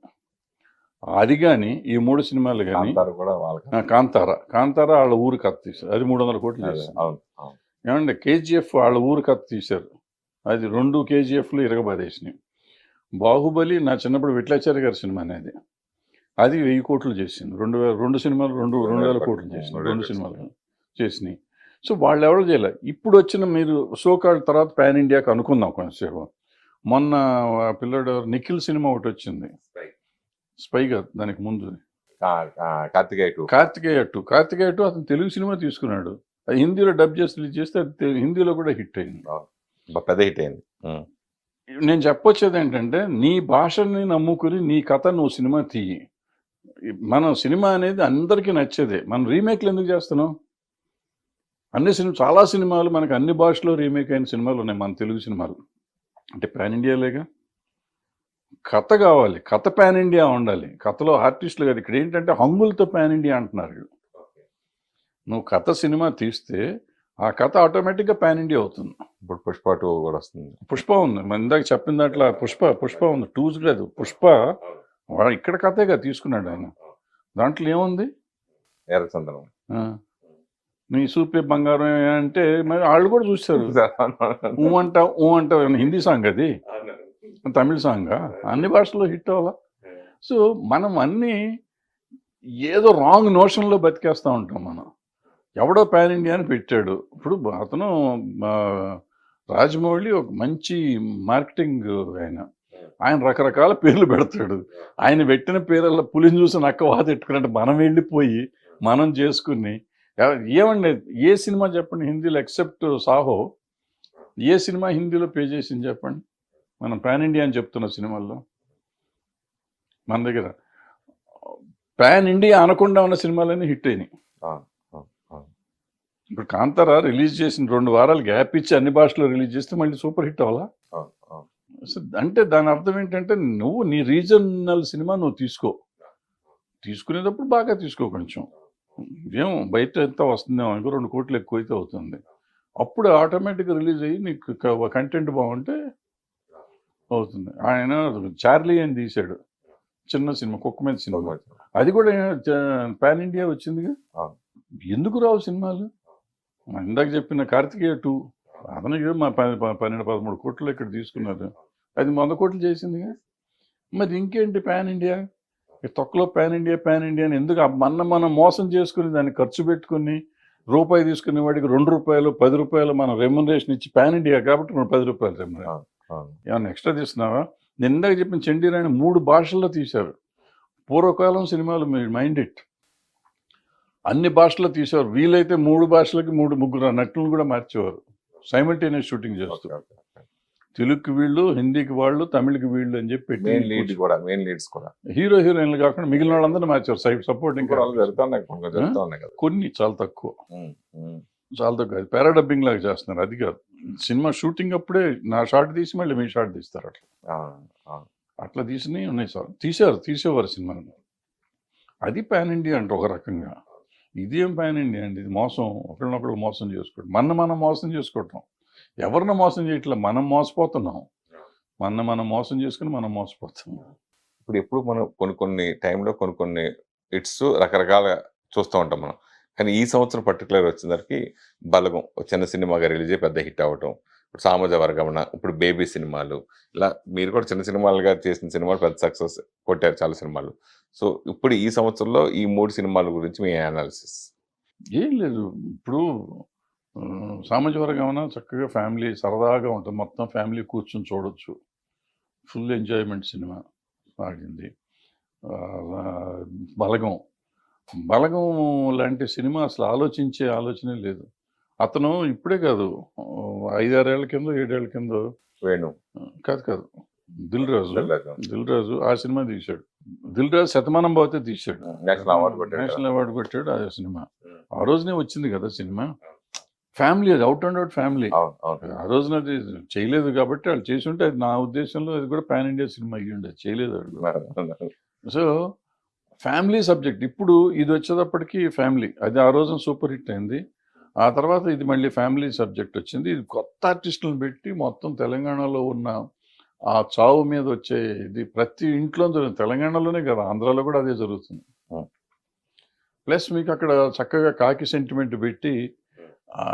అది కానీ ఈ 3 సినిమాలు కానీ, కాంతారా వాళ్ళ ఊరు కథ తీశారు, అది 300 కోట్లు చేశారు. ఏమంటే కేజీఎఫ్ వాళ్ళ ఊరు కథ తీశారు, అది 2 కేజీఎఫ్లు ఇరగబాదేసినాయి. బాహుబలి నా చిన్నప్పుడు విట్లాచార్య గారి సినిమా అనేది, అది 1000 కోట్లు చేసింది. 2 సినిమాలు 2,000 కోట్లు చేసింది, 2 సినిమాలు చేసినాయి. సో వాళ్ళు ఎవరు చేయలే. ఇప్పుడు వచ్చిన మీరు షోకాళ్ళ తర్వాత పాన్ ఇండియాకి అనుకుందాం కొంచెంసేపు. మొన్న పిల్లడు నిఖిల్ సినిమా ఒకటి వచ్చింది, స్పై కాదు, దానికి ముందు కార్తికేయ 2 అతను తెలుగు సినిమా తీసుకున్నాడు, అది హిందీలో డబ్ చేసి రిలీజ్ చేస్తే అది హిందీలో కూడా హిట్ అయింది, పెద్ద హిట్ అయింది. నేను చెప్పొచ్చేది ఏంటంటే, నీ భాషని నమ్ముకుని నీ కథ నువ్వు సినిమా తీయి. మన సినిమా అనేది అందరికీ నచ్చేదే. మనం రీమేక్లు ఎందుకు చేస్తున్నాం? చాలా సినిమాలు మనకు అన్ని భాషలో రీమేక్ అయిన సినిమాలు ఉన్నాయి, మన తెలుగు సినిమాలు అంటే పాన్ ఇండియాలేగా. కథ కావాలి, కథ పాన్ ఇండియా ఉండాలి, కథలో ఆర్టిస్టులు కాదు. ఇక్కడ ఏంటంటే హంగులతో పాన్ ఇండియా అంటున్నారు. నువ్వు కథ సినిమా తీస్తే ఆ కథ ఆటోమేటిక్గా పాన్ ఇండియా అవుతుంది. ఇప్పుడు పుష్ప 2 కూడా వస్తుంది. పుష్ప ఉంది, మన ఇందాక చెప్పిన దాంట్లో పుష్ప ఉంది. 2 లేదు, పుష్ప వాడు ఇక్కడ కథేగా తీసుకున్నాడు ఆయన. దాంట్లో ఏముంది? ఎర్రచందనం, నీ సూపే బంగారం అంటే మరి వాళ్ళు కూడా చూస్తారు. ఊ అంటావు హిందీ సాంగ్, అది తమిళ సాంగ్, అన్ని భాషల్లో హిట్ అవ్వాలా. సో మనం అన్నీ ఏదో రాంగ్ నోషన్లో బతికేస్తూ ఉంటాం. మనం ఎవడో పాన్ ఇండియా అని పెట్టాడు. ఇప్పుడు అతను రాజమౌళి ఒక మంచి మార్కెటింగ్ ఆయన రకరకాల పేర్లు పెడతాడు. ఆయన పెట్టిన పేర్ల పులిని చూసి నక్క వాత పెట్టుకున్నట్టు మనం వెళ్ళిపోయి మనం చేసుకుని ఏమండి, ఏ సినిమా చెప్పండి హిందీలో ఎక్సెప్ట్ సాహో, ఏ సినిమా హిందీలో పే చేసింది చెప్పండి? మనం పాన్ ఇండియా అని చెప్తున్న సినిమాల్లో మన దగ్గర పాన్ ఇండియా అనకుండా ఉన్న సినిమాలన్నీ హిట్ అయినాయి. ఇప్పుడు కాంతారా రిలీజ్ చేసిన 2 వారాలు గ్యాప్ ఇచ్చి అన్ని భాషలో రిలీజ్ చేస్తే మళ్ళీ సూపర్ హిట్ అవ్వాలా? అంటే దాని అర్థం ఏంటంటే, నువ్వు నీ రీజనల్ సినిమా నువ్వు తీసుకునేటప్పుడు బాగా తీసుకో. కొంచెం ఏం బయట ఎంత వస్తుందేమో అనుకో, 2 కోట్లు ఎక్కువ అయితే అవుతుంది. అప్పుడు ఆటోమేటిక్గా రిలీజ్ అయ్యి నీకు కంటెంట్ బాగుంటే అవుతుంది. ఆయన చార్లీ అని తీశాడు, చిన్న సినిమా, కుక్క మీద సినిమా, అది కూడా పాన్ ఇండియా వచ్చిందిగా. ఎందుకు రావు సినిమాలు? ఇందాక చెప్పిన కార్తికేయ 2 అతనికి మా 12-13 కోట్లు ఇక్కడ తీసుకున్నారు, అది 100 కోట్లు చేసిందిగా. మరి ఇంకేంటి పాన్ ఇండియా? తొక్కలో పాన్ ఇండియా అని ఎందుకు? మనం మోసం చేసుకుని దాన్ని ఖర్చు పెట్టుకుని రూపాయి తీసుకునే వాడికి 2 రూపాయలు 10 రూపాయలు మనం రెమ్యునరేషన్ ఇచ్చి, పాన్ ఇండియా కాబట్టి మనం 10 రూపాయలు రెమ్యునరేషన్ ఏమన్నా ఎక్స్ట్రా తీస్తున్నావా? నేను ఇందాక చెప్పిన చండీరాణి 3 భాషల్లో తీశారు. పూర్వకాలం సినిమాలు మీ మైండ్ ఇట్ అన్ని భాషల్లో తీసేవారు. వీలైతే 3 భాషలకి 3-3 నటులను కూడా మార్చేవారు, సైమల్టేనియస్ షూటింగ్ చేస్తూ. తెలుగుకి వీళ్ళు, హిందీకి వాళ్ళు, తమిళకి వీళ్ళు అని చెప్పి హీరో హీరోయిన్లు కాకుండా మిగిలిన వాళ్ళందరూ మార్చారు. సపోర్టింగ్ కొన్ని చాలా తక్కువ. అది పారాడబ్బింగ్ లాగా చేస్తున్నారు. అది కాదు, సినిమా షూటింగ్ అప్పుడే నా షార్ట్ తీసి మళ్ళీ మీ షార్ట్ తీస్తారు. అట్లా తీసినవి ఉన్నాయి సార్, తీసేవారు సినిమాను. అది పాన్ ఇండియా అంటే ఒక రకంగా. ఇదేం పాన్ ఇండియా అండి? ఇది మోసం, ఒకరినొకరు మోసం చేసుకోవడం, మనం మోసం చేసుకోవటం. ఎవరిని మోసం చేయట్లేదు, మనం మోసపోతున్నాం. మనం మోసం చేసుకుని మనం మోసపోతున్నాం. ఇప్పుడు మనం కొన్ని టైంలో కొన్ని హిట్స్ రకరకాల చూస్తూ ఉంటాం మనం. కానీ ఈ సంవత్సరం పర్టికులర్ వచ్చేసరికి బలగం చిన్న సినిమాగా రిలీజ్ అయ్యి పెద్ద హిట్ అవ్వటం, ఇప్పుడు సామాజ వర్గమన, ఇప్పుడు బేబీ సినిమాలు, ఇలా మీరు కూడా చిన్న సినిమాలుగా చేసిన సినిమాలు పెద్ద సక్సెస్ కొట్టారు చాలా సినిమాలు. సో ఇప్పుడు ఈ సంవత్సరంలో ఈ 3 సినిమాల గురించి మీ అనాలిసిస్? ఏం లేదు, ఇప్పుడు సామాజ వర్గమన చక్కగా ఫ్యామిలీ సరదాగా ఉంటుంది, మొత్తం ఫ్యామిలీ కూర్చొని చూడొచ్చు, ఫుల్ ఎంజాయ్మెంట్ సినిమా ఆడింది. బలగం లాంటి సినిమా అసలు ఆలోచనే లేదు. అతను ఇప్పుడే కాదు, 5-6 ఏళ్ల కింద 7 ఏళ్ల కింద వేణు కాదు దిల్ రాజు ఆ సినిమా తీశాడు. దిల్ రాజు శతమానం భవతే తీశాడు, నేషనల్ అవార్డు కొట్టాడు. ఆ సినిమా ఆ రోజునే వచ్చింది కదా సినిమా. ఫ్యామిలీ, అది అవుట్ అండ్ అవుట్ ఫ్యామిలీ. అవును అవును ఆ రోజున అది చేయలేదు కాబట్టి వాళ్ళు చేసి ఉంటే అది నా ఉద్దేశంలో అది కూడా పాన్ ఇండియా సినిమా అయ్యి ఉండేది. చేయలేదు వాళ్ళు. So family subject. ఇప్పుడు ఇది వచ్చేటప్పటికి ఫ్యామిలీ. అది ఆ రోజున సూపర్ హిట్ అయింది. ఆ తర్వాత ఇది మళ్ళీ ఫ్యామిలీ సబ్జెక్ట్ వచ్చింది. ఇది కొత్త ఆర్టిస్టులను పెట్టి మొత్తం తెలంగాణలో ఉన్న ఆ చావు మీద వచ్చే ఇది ప్రతి ఇంట్లో జరుగుతుంది. తెలంగాణలోనే కాదు, ఆంధ్రాలో కూడా అదే జరుగుతుంది. Hmm. ప్లస్ మీకు అక్కడ చక్కగా కాకి సెంటిమెంట్ పెట్టి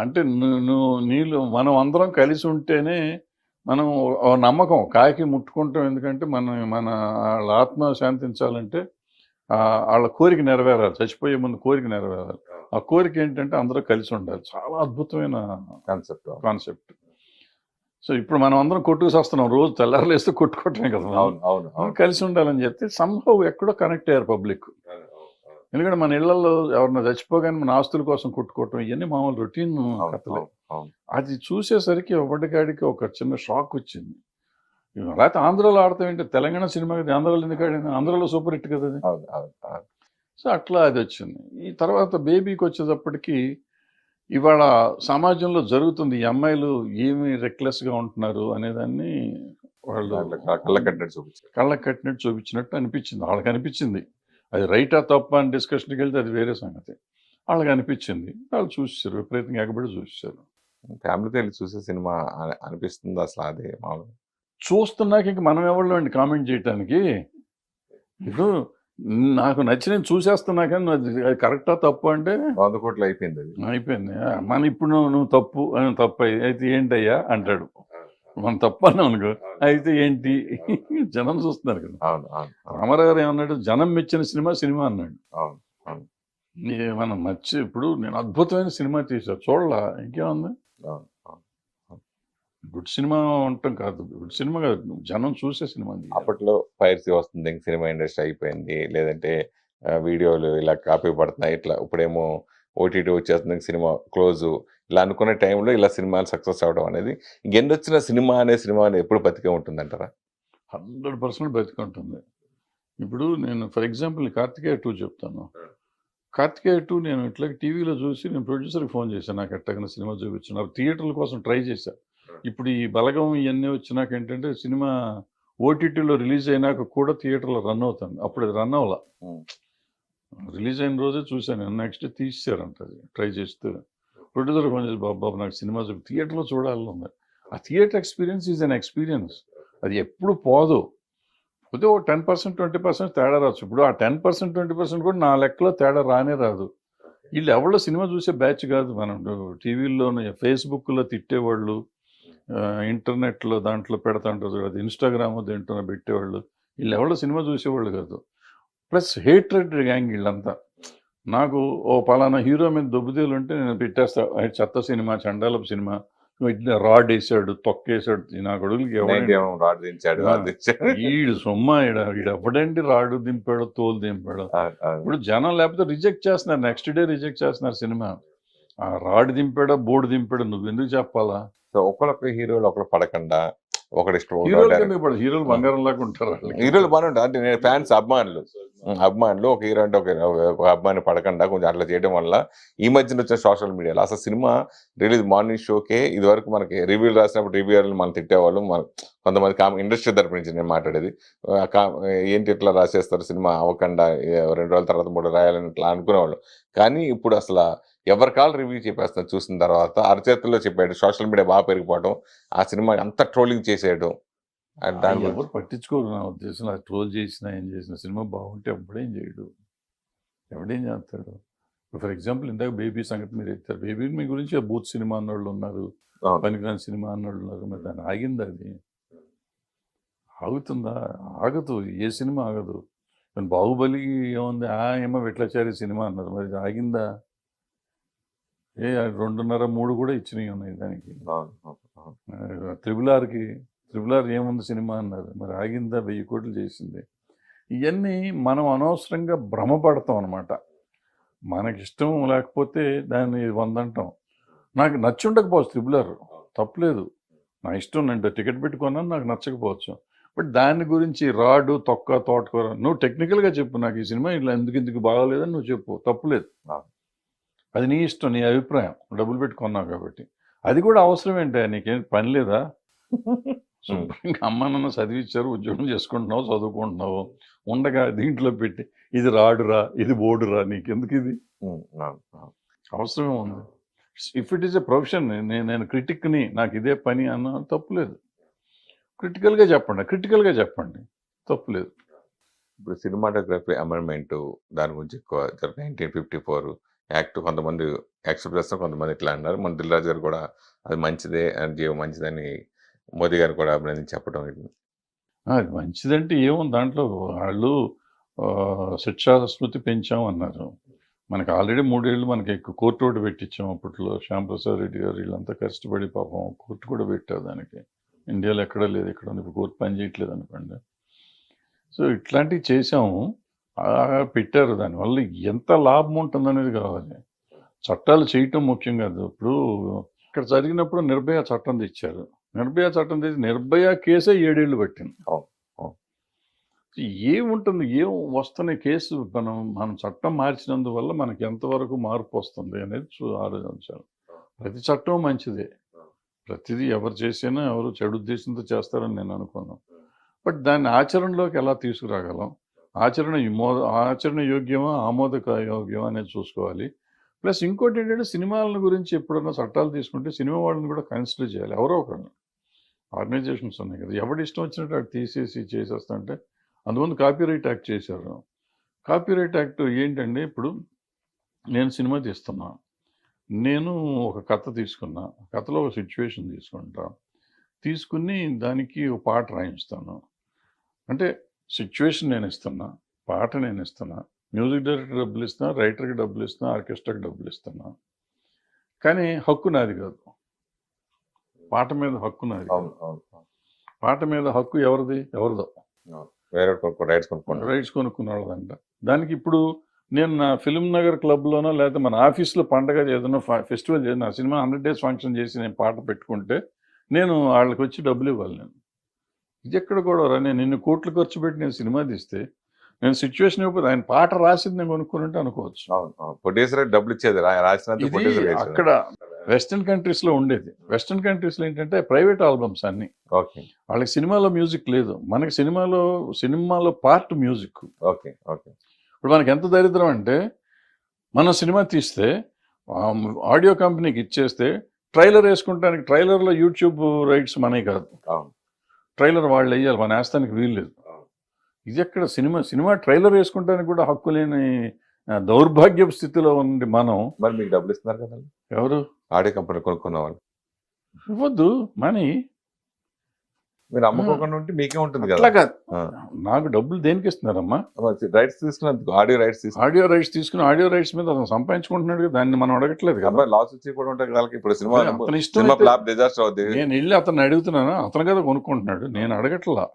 అంటే నీళ్ళు మనం అందరం కలిసి ఉంటేనే మనం ఓ నమ్మకం కాకి ముట్టుకుంటాం. ఎందుకంటే మన వాళ్ళ ఆత్మ శాంతించాలంటే వాళ్ళ కోరిక నెరవేరాలి, చచ్చిపోయే ముందు కోరిక నెరవేరాలి. ఆ కోరిక ఏంటంటే అందరూ కలిసి ఉండాలి. చాలా అద్భుతమైన కాన్సెప్ట్. సో ఇప్పుడు మనం అందరం కొట్టుకు వస్తున్నాం, రోజు తెల్లారులేస్తే కొట్టుకోవటమే కదా. మనం కలిసి ఉండాలని చెప్తే సంభవ్ ఎక్కడో కనెక్ట్ అయ్యారు పబ్లిక్. ఎందుకంటే మన ఇళ్లలో ఎవరన్నా చచ్చిపోగానే మన ఆస్తుల కోసం కొట్టుకోవటం ఇవన్నీ మామూలు రొటీన్ కథలే. అది చూసేసరికి ఒకటికాడికి ఒక చిన్న షాక్ వచ్చింది. లేకపోతే ఆంధ్రాలో ఆడతాం ఏంటి, తెలంగాణ సినిమా కదా, ఆంధ్రాలో ఎందుకు ఆడింది, ఆంధ్రాలో సూపర్ హిట్ కదా అది. సో అట్లా అది వచ్చింది. ఈ తర్వాత బేబీకి వచ్చేటప్పటికి ఇవాళ సమాజంలో జరుగుతుంది, ఈ అమ్మాయిలు ఏమి రెక్లెస్గా ఉంటున్నారు అనేదాన్ని వాళ్ళు కళ్ళకు కట్టినట్టు చూపించినట్టు అనిపించింది. వాళ్ళకి అనిపించింది. అది రైటా తప్ప అని డిస్కషన్కి వెళ్తే అది వేరే సంగతి. వాళ్ళకి అనిపించింది, వాళ్ళు చూసారు, విపరీతంగా ఎగబడి చూసారు. ఫ్యామిలీతో వెళ్ళి చూసే సినిమా అనిపిస్తుంది అసలు అదే మామూలు. చూస్తున్నాక ఇంక మనం ఎవరు అండి కామెంట్ చేయటానికి. ఇప్పుడు నాకు నచ్చి నేను చూసేస్తున్నా కానీ అది కరెక్టా తప్పు అంటే 100 కోట్లు అయిపోయింది. అయిపోయింది. మన ఇప్పుడు నువ్వు తప్పు తప్పు అయితే ఏంటయ్యా అంటాడు. మనం తప్పు అన్నాం అనుకో, అయితే ఏంటి, జనం చూస్తున్నారు కదా. రామారావు గారు ఏమన్నాడు, జనం మెచ్చిన సినిమా అన్నాడు. మనం ఇప్పుడు నేను అద్భుతమైన సినిమా తీశాను చూడలా, ఇంకేముంది. గుడ్ సినిమా ఉండటం కాదు, గుడ్ సినిమా కాదు, జనం చూసే సినిమా. అప్పట్లో పైరసీ వస్తుంది, సినిమా ఇండస్ట్రీ అయిపోయింది, లేదంటే వీడియోలు ఇలా కాపీ పడుతున్నాయి, ఇట్లా ఇప్పుడేమో ఓటీటీ వచ్చేస్తుంది, సినిమా క్లోజు, ఇలా అనుకునే టైంలో ఇలా సినిమాలు సక్సెస్ అవ్వడం అనేది ఎన్నొచ్చిన సినిమా ఎప్పుడు బతికే ఉంటుందంటారా? 100% బతికే ఉంటుంది. ఇప్పుడు నేను ఫర్ ఎగ్జాంపుల్ కార్తికేయ 2 చెప్తాను. కార్తికేయ 2 నేను ఇట్లా టీవీలో చూసి నేను ప్రొడ్యూసర్కి ఫోన్ చేశాను, నాకు ఎట్టగిన సినిమా చూపించున్నారు, థియేటర్ల కోసం ట్రై చేశాను. ఇప్పుడు ఈ బలగం ఇవన్నీ వచ్చినాక ఏంటంటే సినిమా ఓటీటీలో రిలీజ్ అయినాక కూడా థియేటర్లో రన్ అవుతుంది. అప్పుడు అది రన్ అవ్వాల, రిలీజ్ అయిన రోజే చూశాను, నెక్స్ట్ తీసారంట. అది ట్రై చేస్తే ప్రొడ్యూసర్ ఫోన్ చేసి, బాబు నాకు సినిమా థియేటర్లో చూడాలని ఉంది. ఆ theatre experience is an experience, అది ఎప్పుడు పోదు. పోతే ఓ 10% 20% తేడా రావచ్చు. ఇప్పుడు ఆ 10% 20% కూడా నా లెక్కలో తేడా రానే రాదు. వీళ్ళు ఎవరో సినిమా చూసే బ్యాచ్ కాదు. మనం టీవీల్లోనే ఫేస్బుక్లో తిట్టేవాళ్ళు, ఇంటర్నెట్లో దాంట్లో పెడతాంటారు, అది ఇన్స్టాగ్రామ్ దేంట్లో పెట్టేవాళ్ళు, వీళ్ళు ఎవరో సినిమా చూసేవాళ్ళు కాదు. ప్లస్ హేట్రెడ్ గ్యాంగ్ వీళ్ళంతా. నాకు ఓ పలానా హీరో మీద దొబ్బుదేలు ఉంటే నేను పెట్టేస్తా, చెత్త సినిమా, చండాలపు సినిమా, ఇట్లా రాడ్ వేసాడు, తొక్కేసాడు, నా కొడుకులకి ఈడు సొమ్మ, ఈడు ఎప్పుడండి రాడు దింపాడు, తోలు దింపాడు. ఇప్పుడు జనం లేకపోతే రిజెక్ట్ చేస్తున్నారు, నెక్స్ట్ డే రిజెక్ట్ చేస్తున్నారు సినిమా. ఆ రాడ్ దింపాడా బోర్డు దింపాడు నువ్వు ఎందుకు చెప్పాలా. సో ఒకళ్ళొక హీరోలు ఒకళ్ళు పడకుండా ఒకటి ఇష్టం, హీరోలు బంగారం లాగా ఉంటారు, హీరోలు బాగానే ఉంటారు. అంటే నేను ఫ్యాన్స్ అభిమానులు ఒక హీరో అంటే ఒక అభిమాని పడకుండా కొంచెం అట్లా చేయడం వల్ల ఈ మధ్యన వచ్చిన సోషల్ మీడియాలో అసలు సినిమా రిలీజ్ మార్నింగ్ షోకే ఇదివరకు మనకి రివ్యూలు రాసినప్పుడు రివ్యూలు మనం తిట్టేవాళ్ళు, కొంతమంది ఇండస్ట్రీ తరపు నుంచి నేను మాట్లాడేది, ఏంటి ఇట్లా రాసేస్తారు సినిమా అవ్వకుండా 2 రోజుల తర్వాత 3 రాయాలని ఇట్లా అనుకునేవాళ్ళు. కానీ ఇప్పుడు అసలు ఎవరి కాళ్ళు రివ్యూ చెప్పేస్తున్నారు, చూసిన తర్వాత అరచేతుల్లో చెప్పాడు, సోషల్ మీడియా బాగా పెరిగిపోవడం, ఆ సినిమా అంత ట్రోలింగ్ చేసేయడం, దాని ఎవరు పట్టించుకోరు నా ఉద్దేశం. అది ట్రోల్ చేసినా ఏం చేసిన సినిమా బాగుంటే ఎవడేం చేయడు, ఎవడేం చేస్తాడు. ఫర్ ఎగ్జాంపుల్ ఇందాక బేబీ సంగతి మీరు ఎత్తారు, బేబీ మీ గురించి బూత్ సినిమా అన్నోళ్ళు ఉన్నారు, పనికిరాని సినిమా అన్నోళ్ళు ఉన్నారు. మరి దాన్ని ఆగింది, అది ఆగుతుందా? ఆగదు, ఏ సినిమా ఆగదు. బాహుబలి ఏముంది, ఏమో విట్లాచారి సినిమా అన్నారు, మరి ఆగిందా? 2.5 3 కూడా ఇచ్చినవి ఉన్నాయి దానికి. త్రిబుల్ ఆర్ ఏముంది సినిమా అన్నారు, మరి ఆగిందా? 1000 కోట్లు చేసింది. ఇవన్నీ మనం అనవసరంగా భ్రమపడతాం అనమాట. మనకిష్టం లేకపోతే దాన్ని 100 అంటాం. నాకు నచ్చి ఉండకపోవచ్చు త్రిబుల్ ఆర్, తప్పలేదు, నా ఇష్టం, నేను టికెట్ పెట్టుకున్నాను, నాకు నచ్చకపోవచ్చు. బట్ దాని గురించి రాడు తోటకూర నువ్వు టెక్నికల్గా చెప్పు, నాకు ఈ సినిమా ఇలా ఎందుకు బాగోలేదని నువ్వు చెప్పు, తప్పులేదు. అది నీ ఇష్టం, నీ అభిప్రాయం, డబ్బులు పెట్టి కొన్నావు కాబట్టి. అది కూడా అవసరం ఏంటి, నీకేం పని లేదా? శుభ్రంగా అమ్మ నాన్న చదివించారు, ఉద్యోగం చేసుకుంటున్నావు, చదువుకుంటున్నావు, ఉండగా దీంట్లో పెట్టి ఇది రాడురా, ఇది బోర్డురా, నీకెందుకు ఇది అవసరమే ఉంది? If it is a profession, నేను క్రిటిక్ని, నాకు ఇదే పని అన్న తప్పులేదు. క్రిటికల్గా చెప్పండి, తప్పులేదు. ఇప్పుడు సినిమాటోగ్రఫీ అమెండ్మెంట్ దాని గురించి ఎక్కువ 1954 యాక్ట్ కొంతమంది యాక్సెప్ట్ చేస్తారు, కొంతమంది ఇట్లా అన్నారు. మన దిల్ రాజు గారు కూడా అది మంచిదే అని జీవం మంచిదని మోదీ గారు కూడా అభినందించి చెప్పడం ఇది. అది మంచిదంటే ఏముంది దాంట్లో, వాళ్ళు శిక్షా స్మృతి పెంచాం అన్నారు. మనకు ఆల్రెడీ 3 ఏళ్ళు మనకి ఎక్కువ కోర్టు ఒకటి పెట్టించాం. అప్పట్లో శ్యాంప్రసాద్ రెడ్డి గారు వీళ్ళంతా కష్టపడి పాపం కోర్టు కూడా పెట్టారు దానికి. ఇండియాలో ఎక్కడా లేదు, ఇక్కడ ఉంది. ఇప్పుడు కోర్టు పని చేయట్లేదు అనుకోండి. సో ఇట్లాంటివి చేసాము, పెట్టారు. దానివల్ల ఎంత లాభం ఉంటుందనేది కావాలి. చట్టాలు చేయటం ముఖ్యం కాదు. ఇప్పుడు ఇక్కడ జరిగినప్పుడు నిర్భయ చట్టం తెచ్చారు. నిర్భయ చట్టం తెచ్చి నిర్భయ కేసే 7 ఏళ్ళు పట్టింది. ఏముంటుంది, ఏం వస్తున్న కేసు, మనం చట్టం మార్చినందువల్ల మనకి ఎంతవరకు మార్పు వస్తుంది అనేది ఆలోచించాలి. ప్రతి చట్టం మంచిదే, ప్రతిదీ ఎవరు చేసినా ఎవరు చెడు ఉద్దేశంతో చేస్తారని నేను అనుకున్నాను. బట్ దాన్ని ఆచరణలోకి ఎలా తీసుకురాగలం, ఆచరణ యోగ్యమా ఆమోదక యోగ్యమా అనేది చూసుకోవాలి. ప్లస్ ఇంకోటి ఏంటంటే, సినిమాల గురించి ఎప్పుడన్నా చట్టాలు తీసుకుంటే సినిమా వాళ్ళని కూడా కన్సిడర్ చేయాలి. ఎవరో ఒకరిని, ఆర్గనైజేషన్స్ ఉన్నాయి కదా, ఎవరి ఇష్టం వచ్చినట్టు అటు తీసేసి చేసేస్తుంటే. అందువల్ల కాపీరైట్ యాక్ట్ చేశారు. కాపీరైట్ యాక్ట్ ఏంటంటే, ఇప్పుడు నేను సినిమా తీస్తున్నా, నేను ఒక కథ తీసుకున్నా, కథలో ఒక సిచ్యువేషన్ తీసుకుంటా, తీసుకుని దానికి ఒక పాట రాయిస్తాను. అంటే సిచ్యువేషన్ నేను ఇస్తున్నా, పాట నేను ఇస్తున్నా, మ్యూజిక్ డైరెక్టర్ డబ్బులు ఇస్తున్నా, రైటర్కి డబ్బులు ఇస్తున్నా, ఆర్కెస్ట్రాకి డబ్బులు ఇస్తున్నా. కానీ హక్కు నాది కాదు. పాట మీద హక్కు నాది కాదు. పాట మీద హక్కు ఎవరిదో రైట్స్ కొనుక్కున్న వాళ్ళదంట. దానికి ఇప్పుడు నేను నా ఫిల్మ్ నగర్ క్లబ్లోనో లేకపోతే మన ఆఫీస్లో పండగ ఏదైనా ఫెస్టివల్ చేసి, నా సినిమా 100 days ఫంక్షన్ చేసి నేను పాట పెట్టుకుంటే నేను వాళ్ళకి వచ్చి డబ్బులు ఇవ్వాలి. ఇది ఎక్కడ కూడా నేను ఇన్ని కోట్లు ఖర్చు పెట్టి నేను సినిమా తీస్తే నేను సిచ్యువేషన్ ఇవ్వకపోతే ఆయన పాట రాసింది నేను కొనుక్కున్నట్టు అనుకోవచ్చు. డబ్బులు ఇచ్చేది అక్కడ వెస్టర్న్ కంట్రీస్లో ఉండేది. వెస్టర్న్ కంట్రీస్లో ఏంటంటే ప్రైవేట్ ఆల్బమ్స్ అన్ని, వాళ్ళకి సినిమాలో మ్యూజిక్ లేదు. మనకి సినిమాలో పార్ట్ మ్యూజిక్. ఇప్పుడు మనకి ఎంత దరిద్రం అంటే, మనం సినిమా తీస్తే ఆడియో కంపెనీకి ఇచ్చేస్తే ట్రైలర్ వేసుకుంటానికి, ట్రైలర్లో యూట్యూబ్ రైట్స్ మనవి కాదు, ట్రైలర్ వాళ్ళు వేయాలి, మన వేస్తానికి వీలు లేదు. ఇది ఎక్కడ సినిమా ట్రైలర్ వేసుకుంటానికి కూడా హక్కు లేని దౌర్భాగ్యపు స్థితిలో ఉంది మనం. మరి మీకు డబ్బులు ఇస్తున్నారు కదా ఎవరు? ఆడియో కంపెనీ కొనుక్కున్న వాళ్ళు ఇవ్వద్దు మనీ. మీరు అమ్ముకోకుండా ఉంటే మీకే ఉంటుంది కదా. అట్లా కాదు, నాకు డబ్బులు దేనికి ఇస్తున్నారమ్మా? రైట్స్ తీసుకున్నందుకు, ఆడియో రైట్స్ తీసుకుని ఆడియో రైట్స్ మీద అతను సంపాదించుకుంటున్నాడు కదా, దాన్ని మనం అడగట్లేదు కదా. లాస్ వచ్చి కూడా ఉంటాయి కదా. ఇప్పుడు సినిమా డిజాస్టర్ అవుతుంది, నేను వెళ్ళి అతను అడుగుతున్నాను, అతను కదా కొనుక్కుంటున్నాడు, నేను అడగట్లా.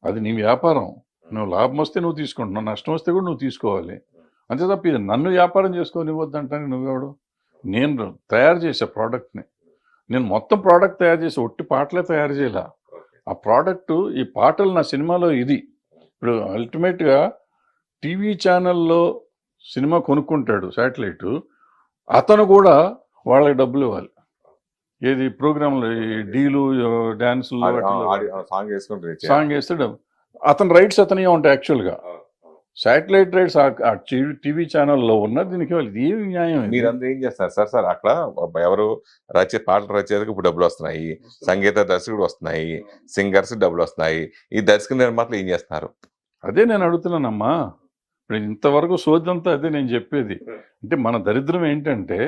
అది నీ వ్యాపారం, నువ్వు లాభం వస్తే నువ్వు తీసుకుంటున్నావు, నష్టం వస్తే కూడా నువ్వు తీసుకోవాలి. అంతే తప్ప ఇది నన్ను వ్యాపారం చేసుకోనివ్వద్దంటాను. నువ్వెవడు? నేను తయారు చేసే ప్రోడక్ట్ని, నేను మొత్తం ప్రోడక్ట్ తయారు చేసి ఒట్టి పాటలే తయారు చేయాల. ఆ ప్రోడక్టు, ఈ పాటలు నా సినిమాలో ఇది. ఇప్పుడు అల్టిమేట్గా టీవీ ఛానల్లో సినిమా కొనుక్కుంటాడు శాటిలైటు, అతను కూడా వాళ్ళకి డబ్బులు ఇవ్వాలి. ఏది ప్రోగ్రాంలు, డీలు, డ్యాన్సులు, సాంగ్ వేస్తే డబ్బు, అతని రైట్స్ అతనే ఉంటాయి. యాక్చువల్గా శాటిలైట్ రైట్స్ టీవీ ఛానల్లో ఉన్న దీనికి ఇది ఏమి న్యాయం? మీరందరూ ఏం చేస్తారు సార్? అక్కడ ఎవరు పాటలు రచయితకు ఇప్పుడు డబ్బులు వస్తున్నాయి, సంగీత దర్శకుడు వస్తున్నాయి, సింగర్స్ డబ్బులు వస్తున్నాయి, ఈ దర్శక నిర్మాతలు ఏం చేస్తున్నారు? అదే నేను అడుగుతున్నానమ్మా. ఇప్పుడు ఇంతవరకు సోదంతా అదే నేను చెప్పేది. అంటే మన దరిద్రం ఏంటంటే,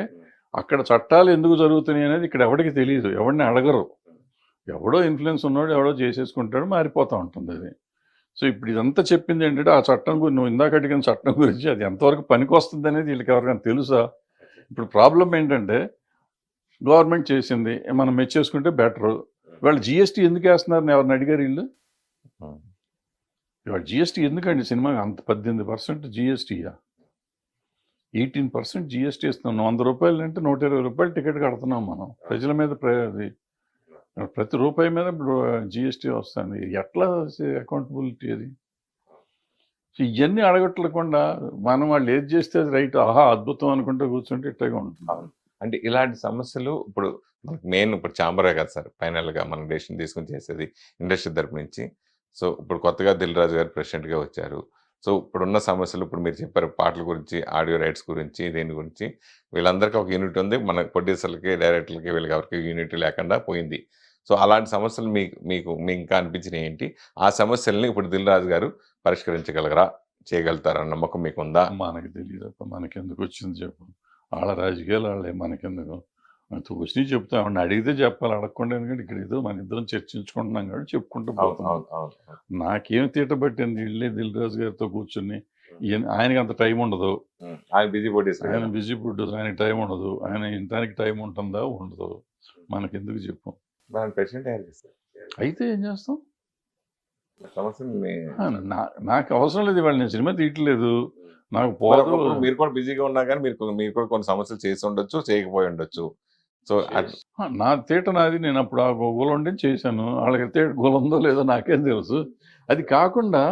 అక్కడ చట్టాలు ఎందుకు జరుగుతున్నాయి అనేది ఇక్కడ ఎవరికి తెలియదు, ఎవరిని అడగరు. ఎవడో ఇన్ఫ్లుయెన్స్ ఉన్నాడు, ఎవడో చేసేసుకుంటాడు, మారిపోతూ ఉంటుంది అది. సో ఇప్పుడు ఇదంతా చెప్పింది ఏంటంటే, ఆ చట్టం గురించి, నువ్వు ఇందాక అడిగిన చట్టం గురించి, అది ఎంతవరకు పనికి వస్తుంది అనేది వీళ్ళకి ఎవరికైనా తెలుసా? ఇప్పుడు ప్రాబ్లం ఏంటంటే, గవర్నమెంట్ చేసింది మనం మెచ్చేసుకుంటే బెటరు. వాళ్ళు జిఎస్టీ ఎందుకు వేస్తున్నారని ఎవరిని అడిగారు వీళ్ళు? ఇవాళ జిఎస్టీ ఎందుకండి సినిమాకి అంత 18% జిఎస్టీయా? 18% జిఎస్టీ ఇస్తున్నాం. 100 రూపాయలు అంటే 120 రూపాయలు టికెట్ కడుతున్నాం మనం. ప్రజల మీద ప్రతి రూపాయి మీద ఇప్పుడు జిఎస్టీ వస్తుంది. ఎట్లా అకౌంటబిలిటీ అది? సో ఇవన్నీ అడగట్లేకుండా మనం వాళ్ళు ఏది చేస్తే అది రైట్, ఆహా అద్భుతం అనుకుంటే కూర్చుంటే ఇట్లాగే ఉంటుంది. అవును. అంటే ఇలాంటి సమస్యలు ఇప్పుడు మనకి మెయిన్ ఇప్పుడు చాంబరే కదా సార్ ఫైనల్‌గా మనం డెసిషన్ తీసుకొని చేసేది ఇండస్ట్రీ తరపు నుంచి. సో, ఇప్పుడు కొత్తగా 'దిల్ రాజు' గారు ప్రెసిడెంట్‌గా వచ్చారు. సో, ఇప్పుడున్న సమస్యలు ఇప్పుడు మీరు చెప్పారు పాటల గురించి, ఆడియో రైట్స్ గురించి, దీని గురించి వీళ్ళందరికీ ఒక యూనిట్ ఉంది. మన ప్రొడ్యూసర్‌లకి, డైరెక్టర్‌లకి వీళ్ళకి ఎవరికీ యూనిటీ లేకుండా పోయింది. సో, అలాంటి సమస్యలు మీకు ఇంకా అనిపించినయి ఏంటి? ఆ సమస్యల్ని ఇప్పుడు 'దిల్ రాజు' గారు పరిష్కరించగలరా? చేయగలుగుతారన్న నమ్మకం మీకుందా? మనకు తెలియదప్ప, మనకెందుకు వచ్చింది చెప్పు. వాళ్ళ రాజకీయాలు వాళ్ళే, మనకెందుకు. వచ్చినవి చెప్తా, ఆవిడని అడిగితే చెప్పాలి, అడగకుండా. ఎందుకంటే ఇక్కడ ఏదో మన ఇద్దరం చర్చించుకుంటున్నాం కాబట్టి చెప్పుకుంటూ అవును. పోతున్నాం. అవును. అవును. అవును. నాకేం తీట పట్టింది ఇళ్ళే దిల్ రాజు గారితో కూర్చుని. ఆయనకి అంత టైం ఉండదు, ఆయన బిజీ ప్రొడ్యూసర్ ఆయన కదా! బిజీ ప్రొడ్యూసర్, ఆయనకి టైం ఉండదు. ఆయన ఇంటానికి టైం ఉంటుందా, ఉండదు. మనకెందుకు చెప్పు. దాని ప్రెసిడెంట్ అయ్యారు కదా సార్. అయితే ఏం చేస్తాం. సమస్యని ఆ, నాకు అవసరం లేదు, ఇవాళ నేను సినిమా తీయట్లేదు, నాకు మరి పోదు. ఒకప్పుడు మీరు కూడా బిజీగా ఉన్నా గానీ మీరు కూడా కొన్ని సమస్యలు చేసి ఉండొచ్చు, చేయకపోయి ఉండొచ్చు. సో, నా తీట నాది, నేను అప్పుడు ఆ గోల ఉండి చేశాను. వాళ్ళకి తీట గోల ఉందో లేదో నాకేం తెలుసు. అది కాకుండా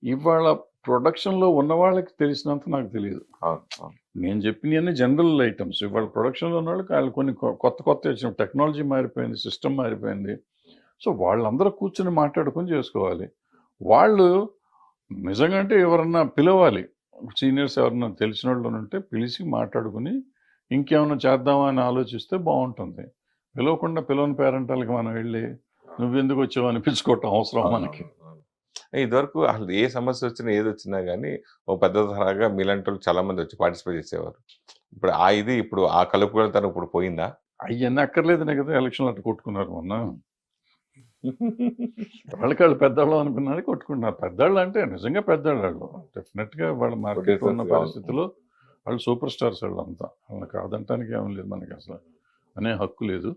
ఇవాళ ప్రొడక్షన్లో ఉన్న వాళ్ళకి తెలిసినంత నాకు తెలియదు. అవును. అవును. నేను చెప్పినవన్నీ జనరల్ ఐటమ్స్. ఇవాళ ప్రొడక్షన్లో ఉన్న వాళ్ళకి వాళ్ళు కొన్ని కొత్త వచ్చిన టెక్నాలజీ మారిపోయింది, సిస్టమ్ మారిపోయింది. సో వాళ్ళందరూ కూర్చొని మాట్లాడుకొని చేసుకోవాలి. వాళ్ళు నిజంగా అంటే ఎవరన్నా పిలవాలి, సీనియర్స్ ఎవరన్నా తెలిసిన వాళ్ళు ఉంటే పిలిచి మాట్లాడుకుని ఇంకేమన్నా చేద్దామా అని ఆలోచిస్తే బాగుంటుంది. పిలవకుండా పిలవని పేరెంటాలకి మనం వెళ్ళి నువ్వెందుకు వచ్చావు అనిపించుకోవటం అవసరం మనకి. అవును. ఇదివరకు అసలు ఏ సమస్య వచ్చినా, ఏదొచ్చినా గానీ, ఓ పెద్ద తరహాగా మీలాంటోళ్ళు చాలా మంది వచ్చి పార్టిసిపేట్ చేసేవారు. ఇప్పుడు ఆ కలుపుగోలుతనం ఇప్పుడు పోయిందా? అవన్నీ అక్కర్లేదనే కదా ఎలక్షన్లు అట్లా కొట్టుకున్నారు మొన్న. వాళ్ళు పెద్దవాళ్ళు అనుకున్నారు, కొట్టుకుంటున్నారు. పెద్దవాళ్ళు అంటే నిజంగా పెద్దవాళ్ళు వాళ్ళు. డెఫినెట్గా వాళ్ళ మార్కెట్ ఉన్న ప్రొడ్యూసర్స్ పరిస్థితిలో వాళ్ళు సూపర్ స్టార్స్ వాళ్ళంతా. వాళ్ళని కాదంటానికి ఏం లేదు, మనకి అసలు అనే హక్కు లేదు.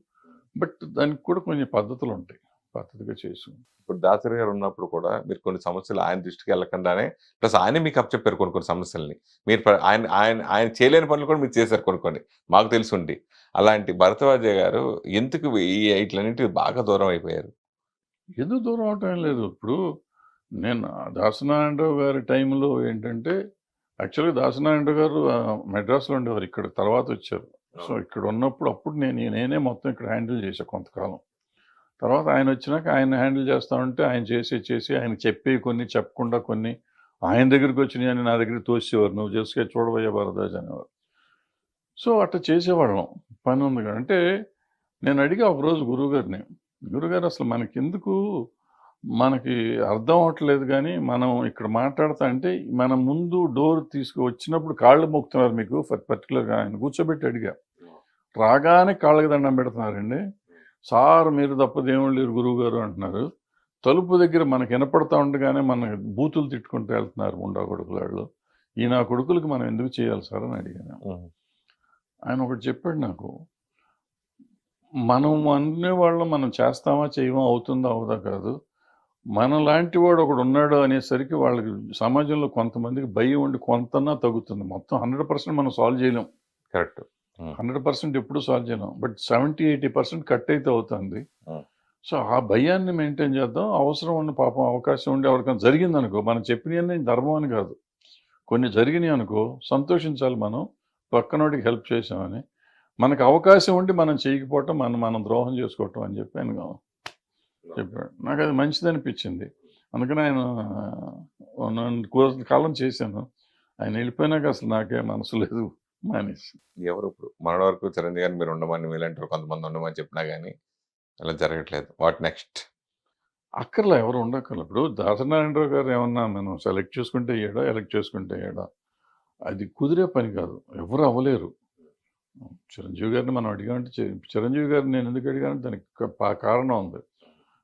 బట్ దానికి కూడా కొన్ని పద్ధతులు ఉంటాయి, పద్ధతిగా చేసు. ఇప్పుడు దాసరి గారు ఉన్నప్పుడు కూడా మీరు కొన్ని సమస్యలు ఆయన దృష్టికి వెళ్ళకుండానే ప్లస్ ఆయనే మీకు అప్పచెప్పారు కొన్ని సమస్యల్ని. మీరు ఆయన ఆయన ఆయన చేయలేని పనులు కూడా మీరు చేశారు కొన్ని. మాకు తెలిసుండి. అలాంటి భరద్వాజ గారు ఎందుకు ఈట్లన్నిటికి బాగా దూరం అయిపోయారు? ఎందుకు దూరం అవటం ఏం లేదు. ఇప్పుడు నేను దాసనారాయణరావు గారి టైంలో ఏంటంటే, యాక్చువల్గా దాసనారాయణరావు గారు మెడ్రాస్లో ఉండేవారు, ఇక్కడ తర్వాత వచ్చారు. సో ఇక్కడ ఉన్నప్పుడు అప్పుడు నేనే మొత్తం ఇక్కడ హ్యాండిల్ చేశాను కొంతకాలం. తర్వాత ఆయన వచ్చినాక ఆయన హ్యాండిల్ చేస్తా ఉంటే ఆయన చేసి ఆయన చెప్పేవి కొన్ని, చెప్పకుండా కొన్ని ఆయన దగ్గరికి వచ్చినాయి అని నా దగ్గరికి తోసేవారు. నువ్వు చేసుకే చూడబోయే భరద్వాజ్ అనేవారు. సో అట్లా చేసేవాళ్ళం, పని ఉంది కదా అంటే. నేను అడిగా ఒకరోజు గురువుగారిని, గురుగారు అసలు మనకెందుకు, మనకి అర్థం అవ్వట్లేదు కానీ మనం ఇక్కడ మాట్లాడుతా అంటే మన ముందు డోర్ వచ్చినప్పుడు కాళ్ళు మొక్కుతున్నారు మీకు, పర్టికులర్గా ఆయన కూర్చోబెట్టి అడిగా. రాగానే కాళ్ళకి దండం పెడుతున్నారండి. సార్ మీరు తప్ప దేవుళ్ళు లేరు గురువు గారు అంటున్నారు. తలుపు దగ్గర మనకు వినపడతా ఉండగానే మన బూతులు తిట్టుకుంటూ వెళ్తున్నారు ముండా కొడుకులాళ్ళు. ఈ నా కొడుకులకి మనం ఎందుకు చేయాలి సార్ అని అడిగాను. ఆయన ఒకటి చెప్పాడు నాకు, మనం అనేవాళ్ళం మనం చేస్తామా చేయమా, అవుతుందా అవుదా కాదు, మనలాంటి వాడు ఒకడు ఉన్నాడు అనేసరికి వాళ్ళకి సమాజంలో కొంతమందికి భయం ఉండి కొంతన్నా తగ్గుతుంది. మొత్తం 100% మనం సాల్వ్ చేయలేం, కరెక్ట్. 100% ఎప్పుడు సాల్వ్ చేయలేం. బట్ 70-80% కట్ అయితే అవుతుంది. సో ఆ భయాన్ని మెయింటైన్ చేద్దాం. అవసరం ఉన్న పాపం అవకాశం ఉండి ఎవరికైనా జరిగింది అనుకో, మనం చెప్పినవన్నీ ధర్మం అని కాదు, కొన్ని జరిగినాయి అనుకో సంతోషించాలి మనం, పక్కనోడికి హెల్ప్ చేసామని. మనకు అవకాశం ఉండి మనం చేయకపోవటం మనం ద్రోహం చేసుకోవటం అని చెప్పి ఆయన చెప్పాడు. నాకు అది మంచిది అనిపించింది. అందుకని ఆయన కాలం చేశాను. ఆయన వెళ్ళిపోయినాక అసలు నాకే మనసు లేదు, మానేసి. ఎవరు ఇప్పుడు మన వరకు చిరంజీవి గారిని మీరు ఉండమని మీలాంటి కొంతమంది ఉండమని చెప్పినా కానీ అలా జరగట్లేదు. What next? అక్కర్లే, ఎవరు ఉండక్కర్లే. ఇప్పుడు దాసనారాయణరావు గారు ఏమన్నా మనం సెలెక్ట్ చేసుకుంటే అయ్యాడా, ఎలక్ట్ చేసుకుంటే అయ్యాడా, అది కుదిరే పని కాదు, ఎవరు అవ్వలేరు. చిరంజీవి గారిని మనం అడిగామంటే చిరంజీవి గారిని నేను ఎందుకు అడిగానంటే దానికి కారణం ఉంది.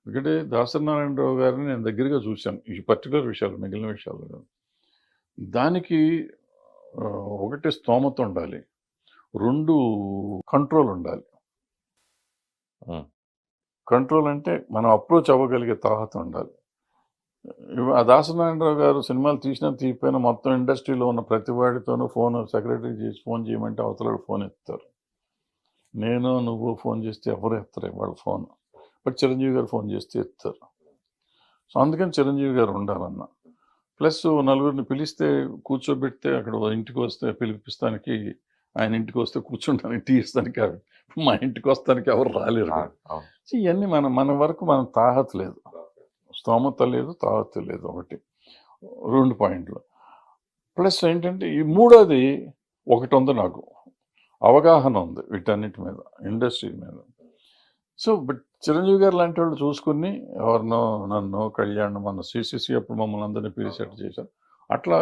ఎందుకంటే దాసనారాయణరావు గారిని నేను దగ్గరగా చూశాను ఈ పర్టికులర్ విషయాలు, మిగిలిన విషయాలు కాదు. దానికి ఒకటి స్తోమత ఉండాలి, 2 కంట్రోల్ ఉండాలి. కంట్రోల్ అంటే మనం అప్రోచ్ అవ్వగలిగే తాహత ఉండాలి. ఆ దాసనారాయణరావు గారు సినిమాలు తీసినా తీయపోయినా మొత్తం ఇండస్ట్రీలో ఉన్న ప్రతి వాడితోనూ ఫోన్ సెక్రటరీ చేసి ఫోన్ చేయమంటే అవతల ఫోన్ ఎత్తారు. నేను నువ్వు ఫోన్ చేస్తే ఎవరు ఎత్తరు వాళ్ళ ఫోన్. బట్ చిరంజీవి గారు ఫోన్ చేస్తే ఎత్తారు. సో అందుకని చిరంజీవి గారు ఉండాలన్న. ప్లస్ నలుగురిని పిలిస్తే కూర్చోబెడితే అక్కడ ఇంటికి వస్తే పిలిపిస్తానికి ఆయన ఇంటికి వస్తే కూర్చుంటానికి టీ ఇస్తానికి మా ఇంటికి వస్తానికి ఎవరు రాలేరు. అవును. సో ఇవన్నీ మన వరకు మనం తాహత లేదు, స్తోమత లేదు, తాహత లేదు. ఒకటి 2 పాయింట్లు. ప్లస్ ఏంటంటే ఈ మూడోది ఒకటి ఉంది, నాకు అవగాహన ఉంది వీటన్నిటి మీద, ఇండస్ట్రీ మీద. సో బట్ చిరంజీవి గారు లాంటి వాళ్ళు చూసుకుని ఎవరినో నన్ను కళ్యాణ్ మన సిసిసి అప్పుడు మమ్మల్ని అందరినీ పిలిచేట్టు చేశారు. అట్లా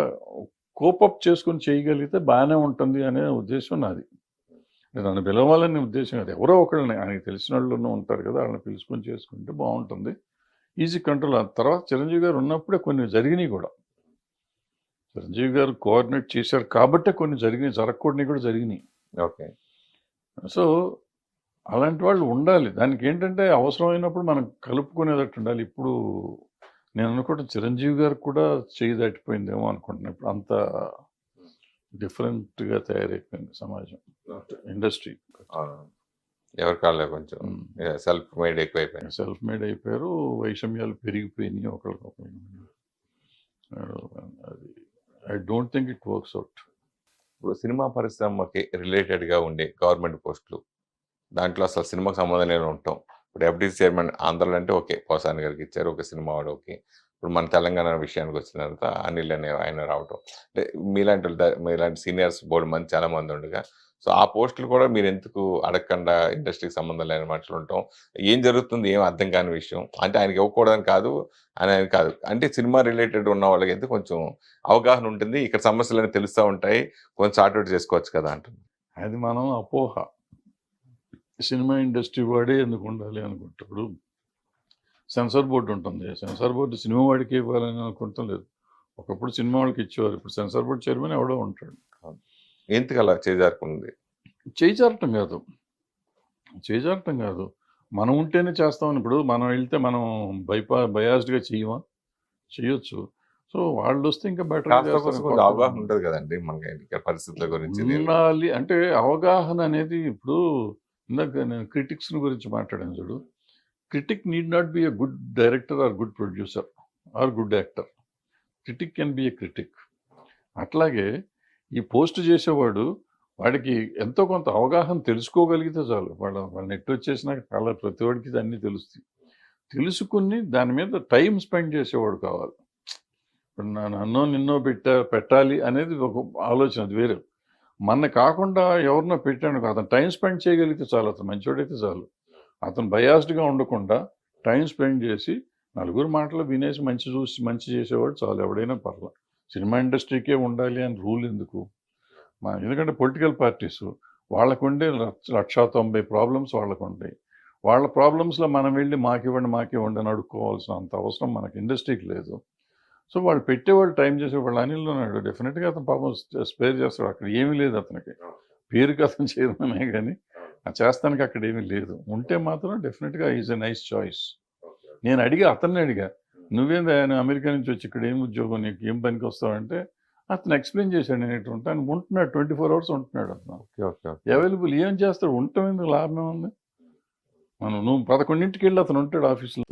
కోపప్ చేసుకుని చేయగలిగితే బాగానే ఉంటుంది అనే ఉద్దేశం నాది. నన్ను పిలవాలనే ఉద్దేశం కాదు, ఎవరో ఒకళ్ళని ఆయనకి తెలిసిన వాళ్ళు ఉంటారు కదా, వాళ్ళని పిలుచుకొని చేసుకుంటే బాగుంటుంది, ఈజీ కంట్రోల్. ఆ తర్వాత చిరంజీవి గారు ఉన్నప్పుడే కొన్ని జరిగినాయి కూడా. చిరంజీవి గారు కోఆర్డినేట్ చేశారు కాబట్టే కొన్ని జరిగినాయి, జరగకూడని కూడా జరిగినాయి. ఓకే. సో అలాంటి వాళ్ళు ఉండాలి. దానికి ఏంటంటే అవసరమైనప్పుడు మనం కలుపుకునేటట్టు ఉండాలి. ఇప్పుడు నేను అనుకుంటే చిరంజీవి గారికి కూడా చేయి దాటిపోయిందేమో అనుకుంటున్నాను. ఇప్పుడు అంత డిఫరెంట్గా తయారైపోయింది సమాజం, ఇండస్ట్రీ. ఎవరి కాళ్ళే కొంచెం సెల్ఫ్ మేడ్ ఎక్కువైపోయింది, సెల్ఫ్ మేడ్ అయిపోయారు, వైషమ్యాలు పెరిగిపోయినాయి ఒకరికొకరు. అది I don't think it works out. ఇప్పుడు సినిమా పరిశ్రమకి రిలేటెడ్గా ఉండే గవర్నమెంట్ పోస్టులు, దాంట్లో అసలు సినిమాకి సంబంధం లేని ఉంటాం. ఇప్పుడు ఎఫ్డీసీ చైర్మన్ ఆంధ్రలో అంటే ఓకే, పోసాని గారికి ఇచ్చారు, ఒక సినిమా వాడు ఓకే. ఇప్పుడు మన తెలంగాణ విషయానికి వచ్చిన తర్వాత అనిల్ అనే ఆయన రావటం, అంటే మీలాంటి సీనియర్స్ బోర్డు మంది చాలా మంది ఉండగా, సో ఆ పోస్టులు కూడా మీరు ఎందుకు అడగకుండా ఇండస్ట్రీకి సంబంధం లేని మనుషులు ఉంటాం, ఏం జరుగుతుంది ఏం అర్థం కాని విషయం, అంటే ఆయనకి ఇవ్వకూడదని కాదు అని కాదు, అంటే సినిమా రిలేటెడ్ ఉన్న వాళ్ళకి అయితే కొంచెం అవగాహన ఉంటుంది, ఇక్కడ సమస్యలు తెలుస్తూ ఉంటాయి, కొంచెం సార్ట్అవుట్ చేసుకోవచ్చు కదా అంటుంది. అది మనం అపోహ. సినిమా ఇండస్ట్రీ వాడే ఎందుకు ఉండాలి అనుకుంటే, ఇప్పుడు సెన్సార్ బోర్డు ఉంటుంది, సెన్సార్ బోర్డు సినిమా వాడికి ఇవ్వాలని అనుకుంటాం లేదు. ఒకప్పుడు సినిమా వాళ్ళకి ఇచ్చేవారు, ఇప్పుడు సెన్సార్ బోర్డు చైర్మన్ ఎవడో ఉంటాడు. ఎందుకు అలా చేజారుకుంది? చేజారటం కాదు, చేజారటం కాదు, మనం ఉంటేనే చేస్తామని. ఇప్పుడు మనం వెళ్తే మనం బయాస్డ్గా చేయొచ్చు. సో వాళ్ళు వస్తే ఇంకా బెటర్ అవగాహన ఉంటుంది కదండి మనకి పరిస్థితుల గురించి. ఉండాలి అంటే అవగాహన అనేది. ఇప్పుడు ఇందాక నేను క్రిటిక్స్ గురించి మాట్లాడాను చూడు, critic need not be a good director or good producer or good actor. Critic can be a critic. అట్లాగే ఈ పోస్ట్ చేసేవాడు వాడికి ఎంతో కొంత అవగాహన తెలుసుకోగలిగితే చాలు. వాళ్ళ నెట్ వచ్చేసినాక చాలా ప్రతి వాడికి అన్నీ తెలుస్తాయి. తెలుసుకుని దాని మీద టైం స్పెండ్ చేసేవాడు కావాలి. ఇప్పుడు నన్నో నిన్నో పెట్టాలి అనేది ఒక ఆలోచన, అది వేరే. మన కాకుండా ఎవరినో పెట్టాను, అతను టైం స్పెండ్ చేయగలిగితే చాలు, అతను మంచివాడైతే చాలు. అతను బయాస్డ్గా ఉండకుండా టైం స్పెండ్ చేసి నలుగురు మాటలు వినేసి మంచి చేసేవాడు చాలు, ఎవడైనా పర్లేదు. సినిమా ఇండస్ట్రీకే ఉండాలి అని రూల్ ఎందుకు? ఎందుకంటే పొలిటికల్ పార్టీస్ వాళ్ళకు ఉండే 190 ప్రాబ్లమ్స్ వాళ్ళకు ఉంటాయి. వాళ్ళ ప్రాబ్లమ్స్లో మనం వెళ్ళి మాకివ్వండి అని అడుక్కోవాల్సిన అంత అవసరం మనకి ఇండస్ట్రీకి లేదు. సో వాళ్ళు పెట్టేవాళ్ళు టైం చేసేవాళ్ళు. అనిల్ ఉన్నాడు, డెఫినెట్గా అతను పాపం స్పేర్ చేస్తాడు. అక్కడ ఏమీ లేదు అతనికి, పేరుకి అతను చేయడమే కానీ చేస్తానికి అక్కడ ఏమీ లేదు. ఉంటే మాత్రం డెఫినెట్గా ఈజ్ ఎ నైస్ చాయిస్. నేను అతన్ని అడిగా, నువ్వేంది ఆయన అమెరికా నుంచి వచ్చి ఇక్కడ ఏం ఉద్యోగం, నీకు ఏం పనికి వస్తావంటే అతను ఎక్స్ప్లెయిన్ చేశాడు, నేను ఇటు ఉంటాను. ఉంటున్నాడు, 24 hours ఉంటున్నాడు అతను, అవైలబుల్. ఏం చేస్తాడు, ఉండటం ఎందుకు, లాభం ఉంది. నువ్వు 11ంటికి వెళ్ళి అతను ఉంటాడు ఆఫీస్లో.